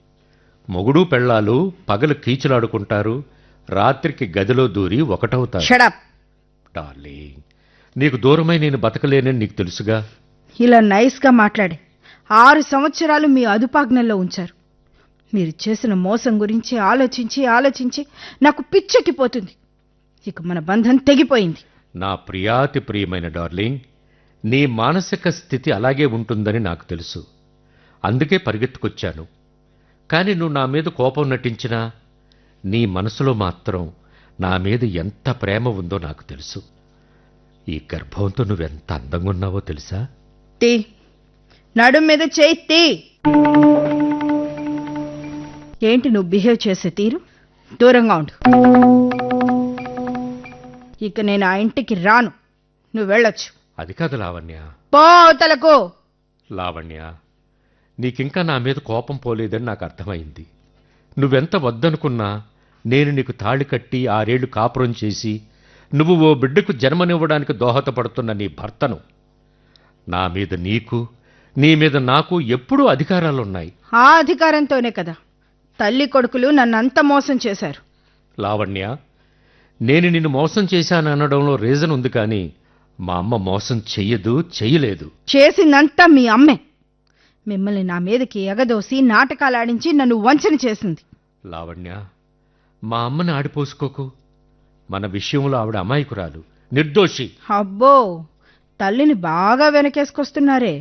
మొగుడు పెళ్ళాలు పగలు కీచులాడుకుంటారు, రాత్రికి గదిలో దూరి ఒకటవుతారు. షడప్. డార్లింగ్, నీకు దూరమై నేను బతకలేనని నీకు తెలుసుగా. ఇలా నైస్గా మాట్లాడే 6 సంవత్సరాలు మీ అదుపాజ్ఞల్లో ఉంచారు. మీరు చేసిన మోసం గురించి ఆలోచించి ఆలోచించి నాకు పిచ్చెక్కిపోతుంది. ఇక మన బంధం తెగిపోయింది. నా ప్రియాతి ప్రియమైన డార్లింగ్, నీ మానసిక స్థితి అలాగే ఉంటుందని నాకు తెలుసు. అందుకే పరిగెత్తుకొచ్చాను. కానీ నువ్వు నా మీద కోపం నటించినా నీ మనసులో మాత్రం నా మీద ఎంత ప్రేమ ఉందో నాకు తెలుసు. ఈ గర్భంతో నువ్వెంత అందంగా ఉన్నావో తెలుసా? తీ, నడుం మీద చేయి తీ. ఏంటి నువ్వు బిహేవ్ చేసే తీరు? దూరంగా ఉండు. ఇక నేను ఆ ఇంటికి రాను. నువ్వు వెళ్ళొచ్చు. అది కాదు లావణ్య. పో అవతలకు. లావణ్య, నీకింకా నా మీద కోపం పోలేదని నాకు అర్థమైంది. నువ్వెంత వద్దనుకున్నా నేను నీకు తాళి కట్టి 6 ఏళ్లు కాపురం చేసి నువ్వు ఓ బిడ్డకు జన్మనివ్వడానికి దోహదపడుతున్న నీ భర్తను. నా మీద నీకు, నీ మీద నాకు ఎప్పుడూ అధికారాలున్నాయి. ఆ అధికారంతోనే కదా తల్లి కొడుకులు నన్నంత మోసం చేశారు. లావణ్య, నేను నిన్ను మోసం చేశాననడంలో రీజన్ ఉంది, కానీ మా అమ్మ మోసం చెయ్యలేదు. చేసిందంతా మీ అమ్మే. మిమ్మల్ని నా మీదకి ఎగదోసి నాటకాలాడించి నన్ను వంచన చేసింది. లావణ్య, మా అమ్మని ఆడిపోసుకోకు. మన విషయంలో ఆవిడ అమాయకురాలు, నిర్దోషి. అబ్బో, తల్లిని బాగా వెనకేసుకొస్తున్నారే.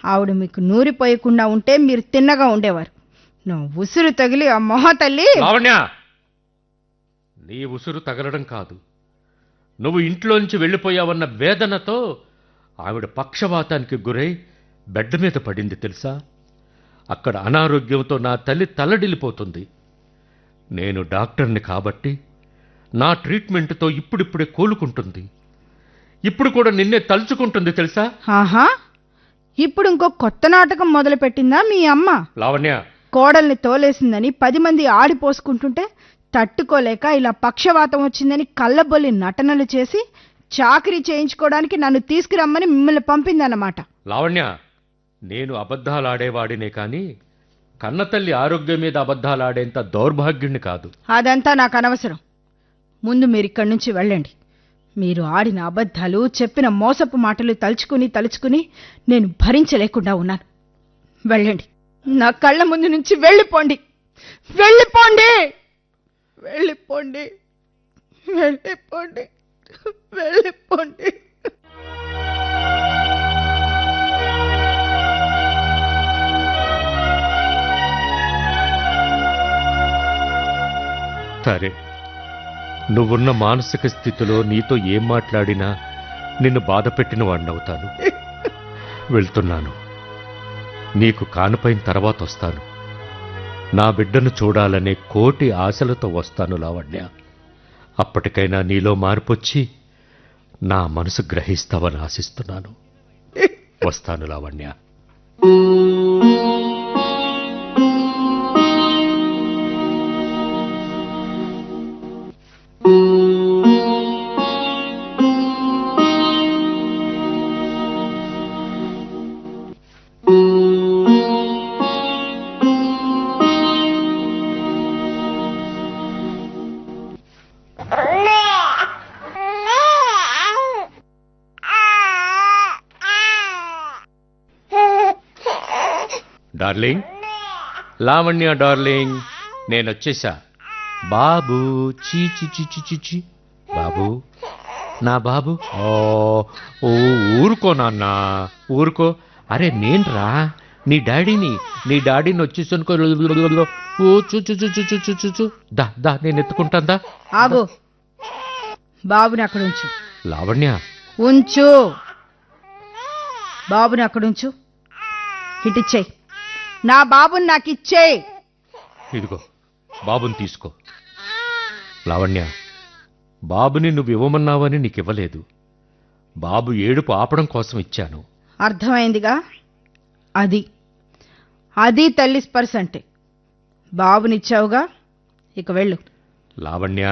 ఆవిడ మీకు నూరిపోయకుండా ఉంటే మీరు తిన్నగా ఉండేవారు. నా ఉసురు తగిలి ఆ మొహ తల్లి. లావణ్య, నీ ఉసురు తగలడం కాదు, నువ్వు ఇంట్లోంచి వెళ్ళిపోయావన్న వేదనతో ఆవిడ పక్షవాతానికి గురై బెడ్ మీద పడింది తెలుసా. అక్కడ అనారోగ్యంతో నా తల్లి తల్లడిల్లిపోతుంది. నేను డాక్టర్ని కాబట్టి నా ట్రీట్మెంట్తో ఇప్పుడిప్పుడే కోలుకుంటుంది. ఇప్పుడు కూడా నిన్నే తలుచుకుంటుంది తెలుసా. ఆహా, ఇప్పుడు ఇంకో కొత్త నాటకం మొదలుపెట్టిందా మీ అమ్మ? లావణ్య, కోడల్ని తోలేసిందని 10 మంది ఆడిపోసుకుంటుంటే తట్టుకోలేక ఇలా పక్షవాతం వచ్చిందని కళ్ళబొల్లి నటనలు చేసి చాకరీ చేయించుకోవడానికి నన్ను తీసుకురమ్మని మిమ్మల్ని పంపిందన్నమాట. లావణ్య, నేను అబద్ధాలాడేవాడినే కానీ కన్నతల్లి ఆరోగ్యం మీద అబద్ధాలాడేంత దౌర్భాగ్యుణ్ణి కాదు. అదంతా నాకు అనవసరం. ముందు మీరు ఇక్కడి నుంచి వెళ్ళండి. మీరు ఆడిన అబద్ధాలు, చెప్పిన మోసపు మాటలు తలుచుకుని నేను భరించలేకుండా ఉన్నాను. వెళ్ళండి, నా కళ్ళ ముందు నుంచి వెళ్ళిపోండి. వెళ్ళిపోండి, వెళ్ళిపోండి, వెళ్ళిపోండి, వెళ్ళిపోండి. సరే, నువ్వున్న మానసిక స్థితిలో నీతో ఏం మాట్లాడినా నిన్ను బాధ పెట్టిన వాడినవుతాను. వెళ్తున్నాను. నీకు కానుపైన తర్వాత వస్తాను. నా బిడ్డను చూడాలనే కోటి ఆశలతో వస్తాను లావణ్య. అప్పటికైనా నీలో మార్పొచ్చి నా మనసు గ్రహిస్తావని ఆశిస్తున్నాను. వస్తాను లావణ్య. డార్లింగ్, లావణ్య డార్లింగ్, నేనొచ్చేసా. బాబు, చీచి చిచి చిచి, బాబు, నా బాబు. ఓ ఊరుకో నాన్న, ఊరుకో. అరే నేనురా, నీ డాడీని వచ్చేసనుకో. ఓ చూ దా నేను ఎత్తుకుంటాందా. ఆగు, బాబుని అక్కడ ఉంచు. లావణ్య, ఉంచు, బాబుని అక్కడ ఉంచు. ఇటిచ్చేయి, నా బాబుని నాకు ఇచ్చేయి. ఇదిగో బాబుని తీసుకో. లావణ్య, బాబుని నువ్వు ఇవ్వమన్నావని నీకివ్వలేదు. బాబు ఏడుపు ఆపడం కోసం ఇచ్చాను. అర్థమైందిగా. అది తల్లి స్పర్శ అంటే. బాబునిచ్చావుగా, ఇక వెళ్ళు. లావణ్య,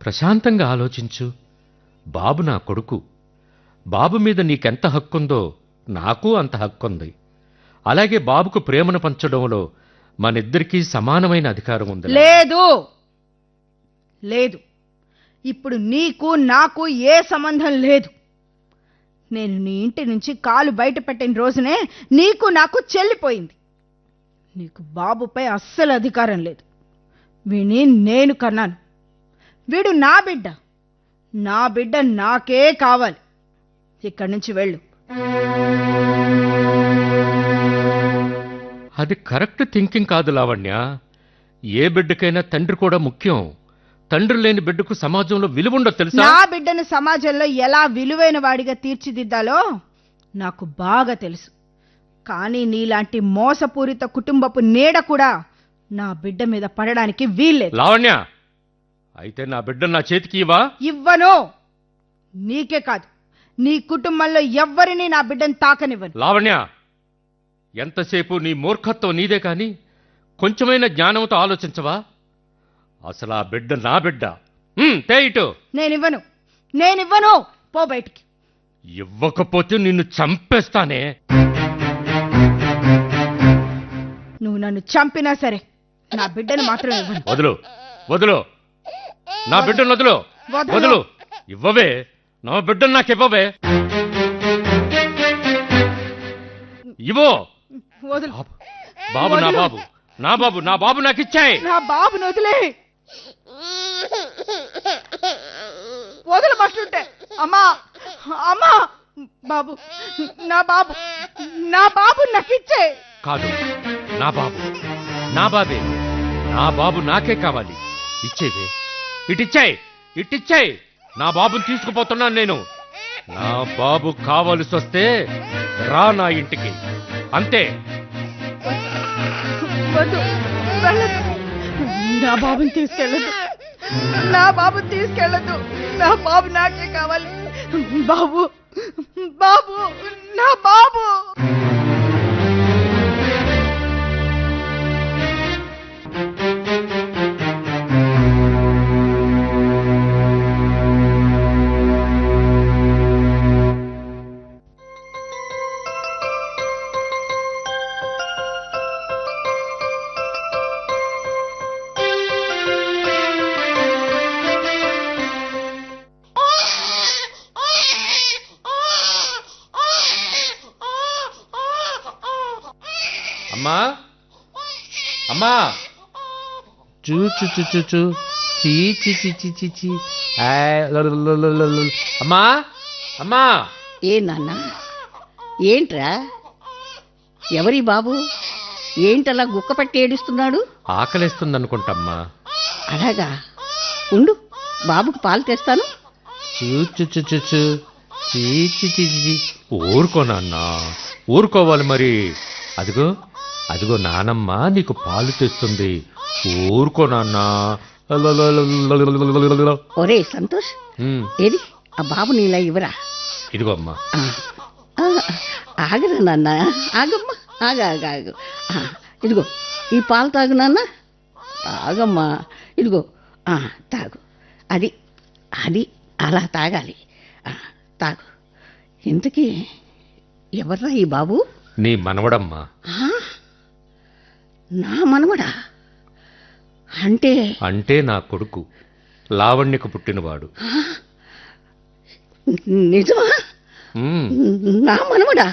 ప్రశాంతంగా ఆలోచించు. బాబు నా కొడుకు. బాబు మీద నీకెంత హక్కుందో నాకు అంత హక్కుంది. అలాగే బాబుకు ప్రేమను పంచడంలో మనిద్దరికీ సమానమైన అధికారం ఉంది. లేదు లేదు, ఇప్పుడు నీకు నాకు ఏ సంబంధం లేదు. నేను నీ ఇంటి నుంచి కాలు బయట పెట్టిన రోజునే నీకు నాకు చెల్లిపోయింది. నీకు బాబుపై అస్సలు అధికారం లేదు. వీణ్ణి నేను కన్నాను. వీడు నా బిడ్డ. నా బిడ్డ నాకే కావాలి. ఇక్కడి నుంచి వెళ్ళు. అది కరెక్ట్ థింకింగ్ కాదు లావణ్య. ఏ బిడ్డకైనా తండ్రి కూడా ముఖ్యం. తండ్రి లేని బిడ్డకు సమాజంలో విలువ ఉండదు తెలుసా? నా బిడ్డను సమాజంలో ఎలా విలువైన వాడిగా తీర్చిదిద్దాలో నాకు బాగా తెలుసు. కానీ నీలాంటి మోసపూరిత కుటుంబపు నీడ కూడా నా బిడ్డ మీద పడడానికి వీల్లేదు. లావణ్య, అయితే నా బిడ్డ నా చేతికి ఇవ్వా? ఇవ్వను. నీకే కాదు, నీ కుటుంబంలో ఎవ్వరినీ నా బిడ్డను తాకనివ్వను. లావణ్య, ఎంతసేపు నీ మూర్ఖత్వం నీదే కాని కొంచెమైన జ్ఞానంతో ఆలోచించవా? అసలు ఆ బిడ్డ నా బిడ్డ. ఇటు. నేనివ్వను. పో బయటికి. ఇవ్వకపోతే నిన్ను చంపేస్తానే. నువ్వు నన్ను చంపినా సరే నా బిడ్డను మాత్రం ఇవ్వను. వదులు వదులు, నా బిడ్డను వదులు వదులు. ఇవ్వవే, నా బిడ్డను నాకు ఇవ్వవే. ఇవ్వు. వదులు. బాబు నా బాబు, నా బాబు, నా బాబు నాకు ఇచ్చాయి. నా బాబును వదిలే. వదలమంటుంటే. అమ్మా అమ్మా, బాబు, నా బాబు, నా బాబు నాకు ఇచ్చే. కాదు, నా బాబు, నా బాబే. నా బాబు నాకే కావాలి. ఇచ్చేవే. ఇటిచ్చాయి, ఇటిచ్చాయి. నా బాబుని తీసుకుపోతున్నాను నేను. నా బాబు కావలసి వస్తే రా నా ఇంటికి, అంతే. వద్దు, వెళ్ళదు. నా బాబుని తీసుకెళ్ళదు. నా బాబుని తీసుకెళ్ళదు. నా బాబు నాకే కావాలి. బాబు, బాబు, నా బాబు. అమ్మా, అమ్మా. చూ చూ చూ చూ చూ. చీ చీ చీ చీ చీ చీ. అమ్మా, అమ్మా. ఏ నాన్న, ఏంట్రా? ఎవరి బాబు? ఏంటలా గుక్క పట్టి ఏడుస్తున్నాడు? ఆకలేస్తుందనుకుంటమ్మా. అలాగా, ఉండు, బాబుకు పాలు తెస్తాను. చూ చూ చూ చూ చూ. చీ చీ చీ చీ. ఊరుకో నాన్న, ఊరుకోవాలి మరి. అదిగో అదిగో నానమ్మ నీకు పాలు తెస్తుంది. ఊరుకో నాన్న. ఒరే సంతోష్, ఏది ఆ బాబుని ఇలా ఇవ్వరా? ఇదిగో అమ్మా. ఆగరా నాన్న, ఆగమ్మా, ఆగు. ఇదిగో ఈ పాలు తాగు నాన్న, తాగమ్మా. ఇదిగో తాగు. అది అది అలా తాగాలి. తాగు. ఇంతకీ ఎవర్రా ఈ బాబు? నీ మనవడమ్మా. నా మనవడా? అంటే అంటే నా కొడుకు, లావణ్యకు పుట్టినవాడు. నిజమా? నా మనవడా?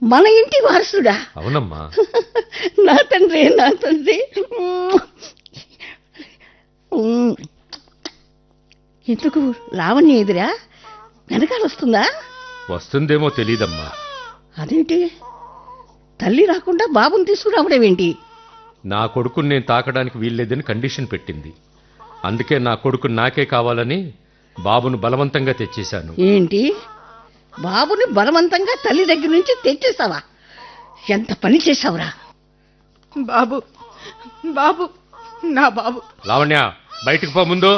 మన ఇంటి వారసుడా? అవునమ్మా. నా తండ్రి, నా తండ్రి. ఎందుకు లావణ్య ఎదురా వెనకాల వస్తుందా? వస్తుందేమో తెలీదమ్మా. అదేంటి, తల్లి రాకుండా బాబుని తీసుకురావడం ఏంటి? నా కొడుకుని నేను తాకడానికి వీల్లేదని కండిషన్ పెట్టింది. అందుకే నా కొడుకు నాకే కావాలని బాబును బలవంతంగా తెచ్చేశాను. ఏంటి, బాబుని బలవంతంగా తల్లి దగ్గర నుంచి తెచ్చేసావా? ఎంత పని చేశావురా? బాబు, బాబు, నా బాబు. లావణ్య, బయటికి పో ముందు.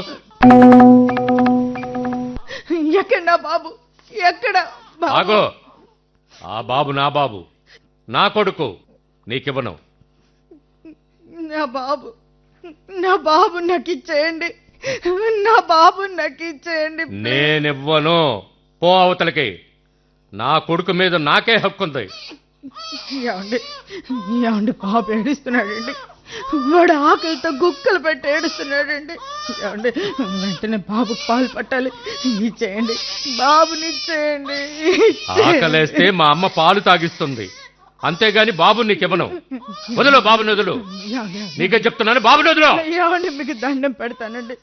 ఎక్కడ నా బాబు? ఎక్కడ? ఆగో. ఆ బాబు నా బాబు, నా కొడుకు. నీకివ్వను. నా బాబు, నా బాబు నాకు ఇచ్చేయండి. నా బాబు నాకు ఇచ్చేయండి. నేనివ్వను. పో అవతలకి. నా కొడుకు మీద నాకే హక్కుంది. ఏమండి ఏమండి బాబు ఏడుస్తున్నాడండి, వాడు ఆకలితో గుక్కలు పెట్టి ఏడుస్తున్నాడండి. ఏమండి వెంటనే బాబుకు పాలు పట్టాలి, ఇచ్చేయండి, బాబుని ఇచ్చేయండి. ఆకలేస్తే మా అమ్మ పాలు తాగిస్తుంది, అంతేగాని బాబు నీకివ్వను. వదులు బాబుని, వదులు. నీకే చెప్తున్నాను, బాబుని వదులు. ఏమండి మీకు దండం పెడతానండి,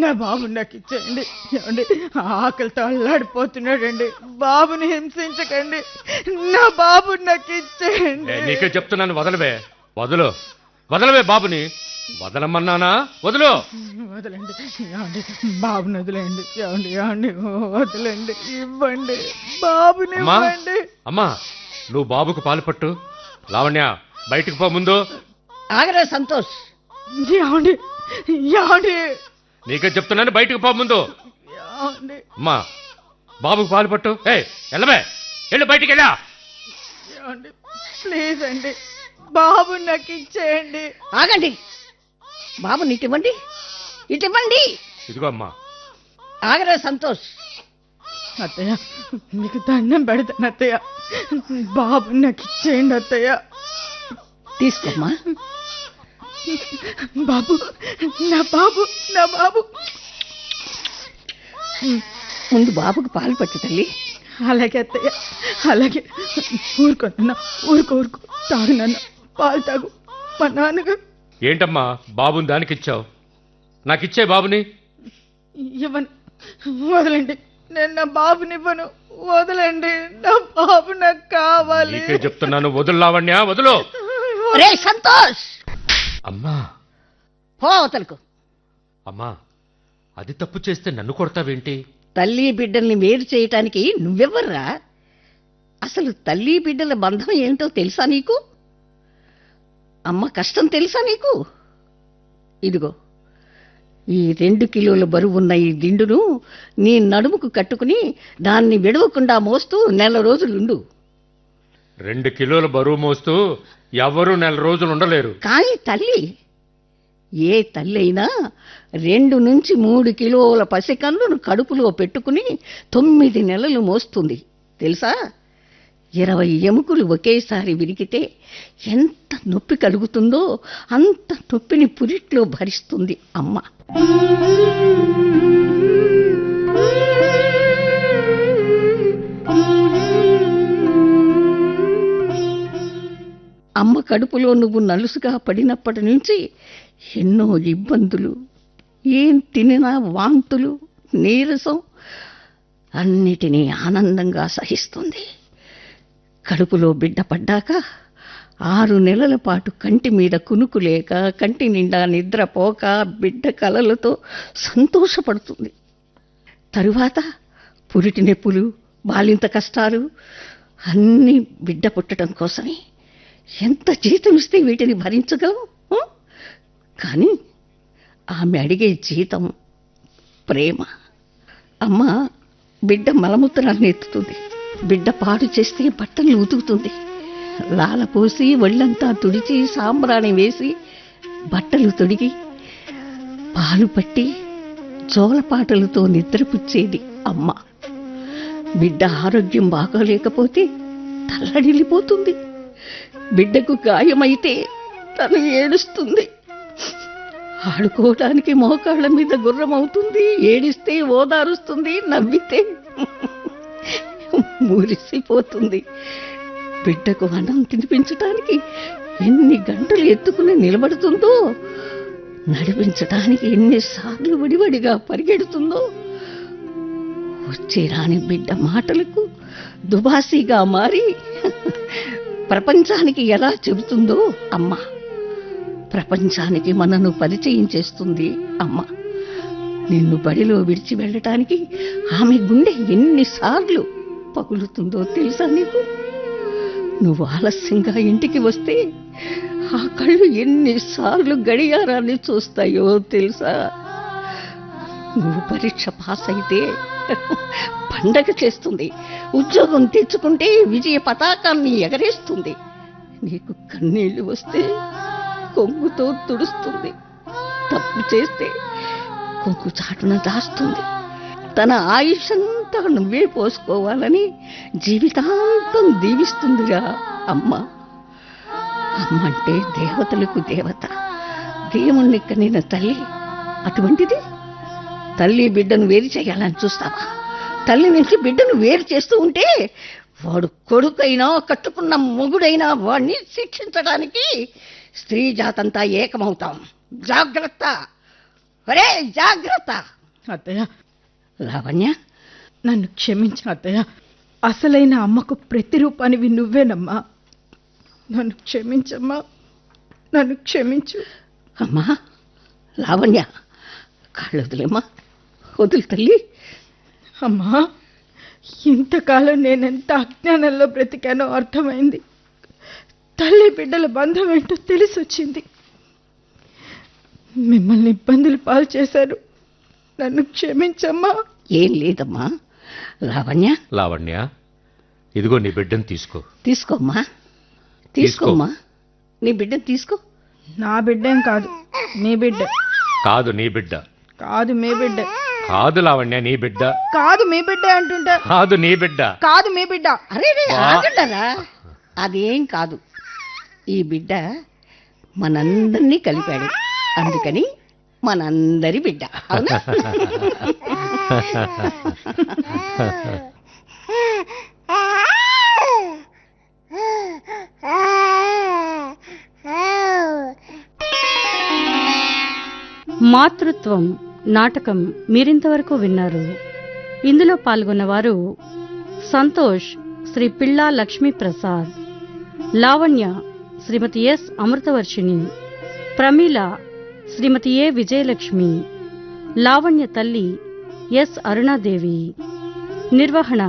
నా బాబు నాకు ఇచ్చేయండి. ఏమండి ఆకలితో అల్లాడిపోతున్నాడండి, బాబుని హింసించకండి, నా బాబు నాకు ఇచ్చేయండి. నీకే చెప్తున్నాను, వదలవే, వదులు, వదలవే బాబుని. వదలమన్నానా? వదులు. వదలండి ఏమండి, బాబుని వదిలేయండి. ఏమండి ఏమండి వదలండి, ఇవ్వండి, బాబుని అమ్మా, ఇవ్వండి. అమ్మా, నువ్వు బాబుకు పాలు పట్టు. లావణ్య, బయటికి పో ముందు. ఆగరా సంతోష్. ఏమండి ఏమండి నీకే చెప్తున్నాను, బయటికి పో ముందు. ఏమండి అమ్మా, బాబుకు పాలు పట్టు. వెళ్ళవే, వెళ్ళు, బయటికి వెళ్ళా. ఏమండి ప్లీజ్ అండి, బాబు నాకు ఇచ్చేయండి. ఆగండి, బాబు ఇటివ్వండి, ఇటివ్వండి. ఇదిగో అమ్మా. ఆగరా సంతోష్. అత్తయ్య మీకు దండం పెడతాను అత్తయ్య, బాబు నాకు ఇచ్చేయండి అత్తయ్య. తీసుకోమ్మా. బాబు, నా బాబు, నా బాబు. ముందు బాబుకు పాలు పట్టు తల్లి. అలాగే అత్తయ్య, అలాగే. ఊరుకో నాన్న, ఊరుకో ఊరుకో, తాగు నాన్న, పాలు తాగు. మా నాన్నగారు. ఏంటమ్మా బాబుని దానికి ఇచ్చావు? నాకిచ్చే బాబుని. ఇవ్వను, వదలండి, నేను నా బాబుని ఇవ్వను, వదలండి, నా బాబు నాకు కావాలి. నీకే చెప్తున్నాను, వదులు లావణ్య, వదులు. రే సంతోష్, అమ్మా, పో అవతలకు. అమ్మా, అది తప్పు చేస్తే నన్ను కొడతావేంటి? తల్లి బిడ్డల్ని వేరు చేయటానికి నువ్వెవర్రా? అసలు తల్లి బిడ్డల బంధం ఏమిటో తెలుసా నీకు? అమ్మ కష్టం తెలుసా నీకు? ఇదిగో ఈ 2 కిలోల బరువున్న ఈ దిండును నీ నడుముకు కట్టుకుని దాన్ని విడవకుండా మోస్తూ 1 రోజులుండు. 2 కిలోల బరువు మోస్తూ ఎవరూ 1 రోజులు ఉండలేరు. కానీ తల్లి, ఏ తల్లి అయినా 2 నుంచి 3 కిలోల పసికన్నును కడుపులో పెట్టుకుని 9 నెలలు మోస్తుంది తెలుసా? 20 ఎముకలు ఒకేసారి విరిగితే ఎంత నొప్పి కలుగుతుందో అంత నొప్పిని పురిట్లో భరిస్తుంది అమ్మ. అమ్మ కడుపులో నువ్వు నలుసుగా పడినప్పటి నుంచి ఎన్నో ఇబ్బందులు, ఏం తినినా వాంతులు, నీరసం, అన్నిటినీ ఆనందంగా సహిస్తుంది. కడుపులో బిడ్డ పడ్డాక 6 నెలల పాటు కంటి మీద కునుకు లేక, కంటి నిండా నిద్రపోక, బిడ్డ కలలతో సంతోషపడుతుంది. తరువాత పురిటి నొప్పులు, బాలింత కష్టాలు అన్నీ బిడ్డ పుట్టడం కోసమే. ఎంత జీతం ఇస్తే వీటిని భరించగలం? కానీ ఆమె అడిగే జీతం ప్రేమ. అమ్మ బిడ్డ మలమూత్రాన్ని ఎత్తుతుంది, బిడ్డ పాడు చేస్తే బట్టలు ఉతుకుతుంది, లాల పోసి ఒళ్ళంతా తుడిచి సాంబ్రాణి వేసి బట్టలు తొడిగి పాలు పట్టి జోలపాటలతో నిద్రపుచ్చేది అమ్మ. బిడ్డ ఆరోగ్యం బాగోలేకపోతే తల్లడిల్లిపోతుంది, బిడ్డకు గాయమైతే తను ఏడుస్తుంది, ఆడుకోవడానికి మోకాళ్ళ మీద గుర్రమవుతుంది, ఏడిస్తే ఓదారుస్తుంది, నవ్వితే మురిసిపోతుంది. బిడ్డకు అన్నం తినిపించటానికి ఎన్ని గంటలు ఎత్తుకుని నిలబడుతుందో, నడిపించటానికి ఎన్నిసార్లు విడివడిగా పరిగెడుతుందో. వచ్చే రాని బిడ్డ మాటలకు దుబాసీగా మారి ప్రపంచానికి ఎలా చెబుతుందో అమ్మ. ప్రపంచానికి మనను పరిచయం చేస్తుంది అమ్మ. నిన్ను బడిలో విడిచి వెళ్ళటానికి ఆమె గుండె ఎన్నిసార్లు పగులుతుందో తెలుసా నీకు? నువ్వు ఆలస్యంగా ఇంటికి వస్తే ఆ కళ్ళు ఎన్నిసార్లు గడియారాన్ని చూస్తాయో తెలుసా? నువ్వు పరీక్ష పాస్ అయితే పండగ చేస్తుంది, ఉద్యోగం తెచ్చుకుంటే విజయ పతాకాన్ని ఎగరేస్తుంది, నీకు కన్నీళ్లు వస్తే కొంగుతో తుడుస్తుంది, తప్పు చేస్తే కొంగు చాటున దాస్తుంది. తన ఆయుషంతా నువ్వే పోసుకోవాలని జీవితాంతం దీవిస్తుందిరా అమ్మ. అమ్మ అంటే దేవతలకు దేవత, దేవుణ్ణి కనిన తల్లి. అటువంటిది తల్లి బిడ్డను వేరు చేయాలని చూస్తావా? తల్లి నుంచి బిడ్డను వేరు చేస్తూ ఉంటే వాడు కొడుకైనా కట్టుకున్న మొగుడైనా వాడిని శిక్షించడానికి స్త్రీ జాతంతా ఏకమవుతాం. జాగ్రత్త, ఒరే జాగ్రత్త. అత్తయ్య, లావణ్య, నన్ను క్షమించు అత్తయ్య. అసలైన అమ్మకు ప్రతిరూపానివి నువ్వేనమ్మా. నన్ను క్షమించమ్మా, నన్ను క్షమించు. అమ్మా లావణ్య, కాళ్ళు వదిలేమ్మా, వదులు తల్లి. అమ్మా, ఇంతకాలం నేనెంత అజ్ఞానంలో బ్రతికానో అర్థమైంది. తల్లి బిడ్డల బంధం ఏంటో తెలిసొచ్చింది. మిమ్మల్ని ఇబ్బందులు పాలు చేశారు, నన్ను క్షమించమ్మా. ఏం లేదమ్మా. లావణ్య, లావణ్య, ఇదిగో నీ బిడ్డను తీసుకో. తీసుకోమ్మా, తీసుకోమ్మా. నీ బిడ్డను తీసుకో. నా బిడ్డేం కాదు, మీ బిడ్డ. కాదు నీ బిడ్డ. కాదు మీ బిడ్డ. కాదు లావణ్య, నీ బిడ్డ. కాదు మీ బిడ్డ అంటుంటా. కాదు నీ బిడ్డ. కాదు మీ బిడ్డ. అరే ఆగండరా, అదేం కాదు. ఈ బిడ్డ మనందరినీ కలిపాడు, అందుకని మనందరి బిడ్డ. అవునా? మాతృత్వం నాటకం మీరింతవరకు విన్నారు. ఇందులో పాల్గొన్నవారు సంతోష్ శ్రీ పిళ్ళా లక్ష్మీప్రసాద్, లావణ్య శ్రీమతి ఎస్ అమృతవర్షిణి, ప్రమీల శ్రీమతి ఏ విజయలక్ష్మి, లావణ్య తల్లి ఎస్ అరుణాదేవి. నిర్వహణ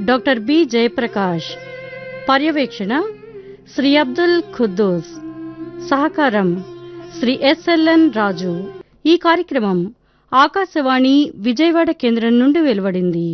డాక్టర్ బి జయప్రకాష్. పర్యవేక్షణ శ్రీ అబ్దుల్ ఖుద్దూస్. సహకారం శ్రీ ఎస్ఎల్ఎన్ రాజు. ఈ కార్యక్రమం ఆకాశవాణి విజయవాడ కేంద్రం నుండి వెలువడింది.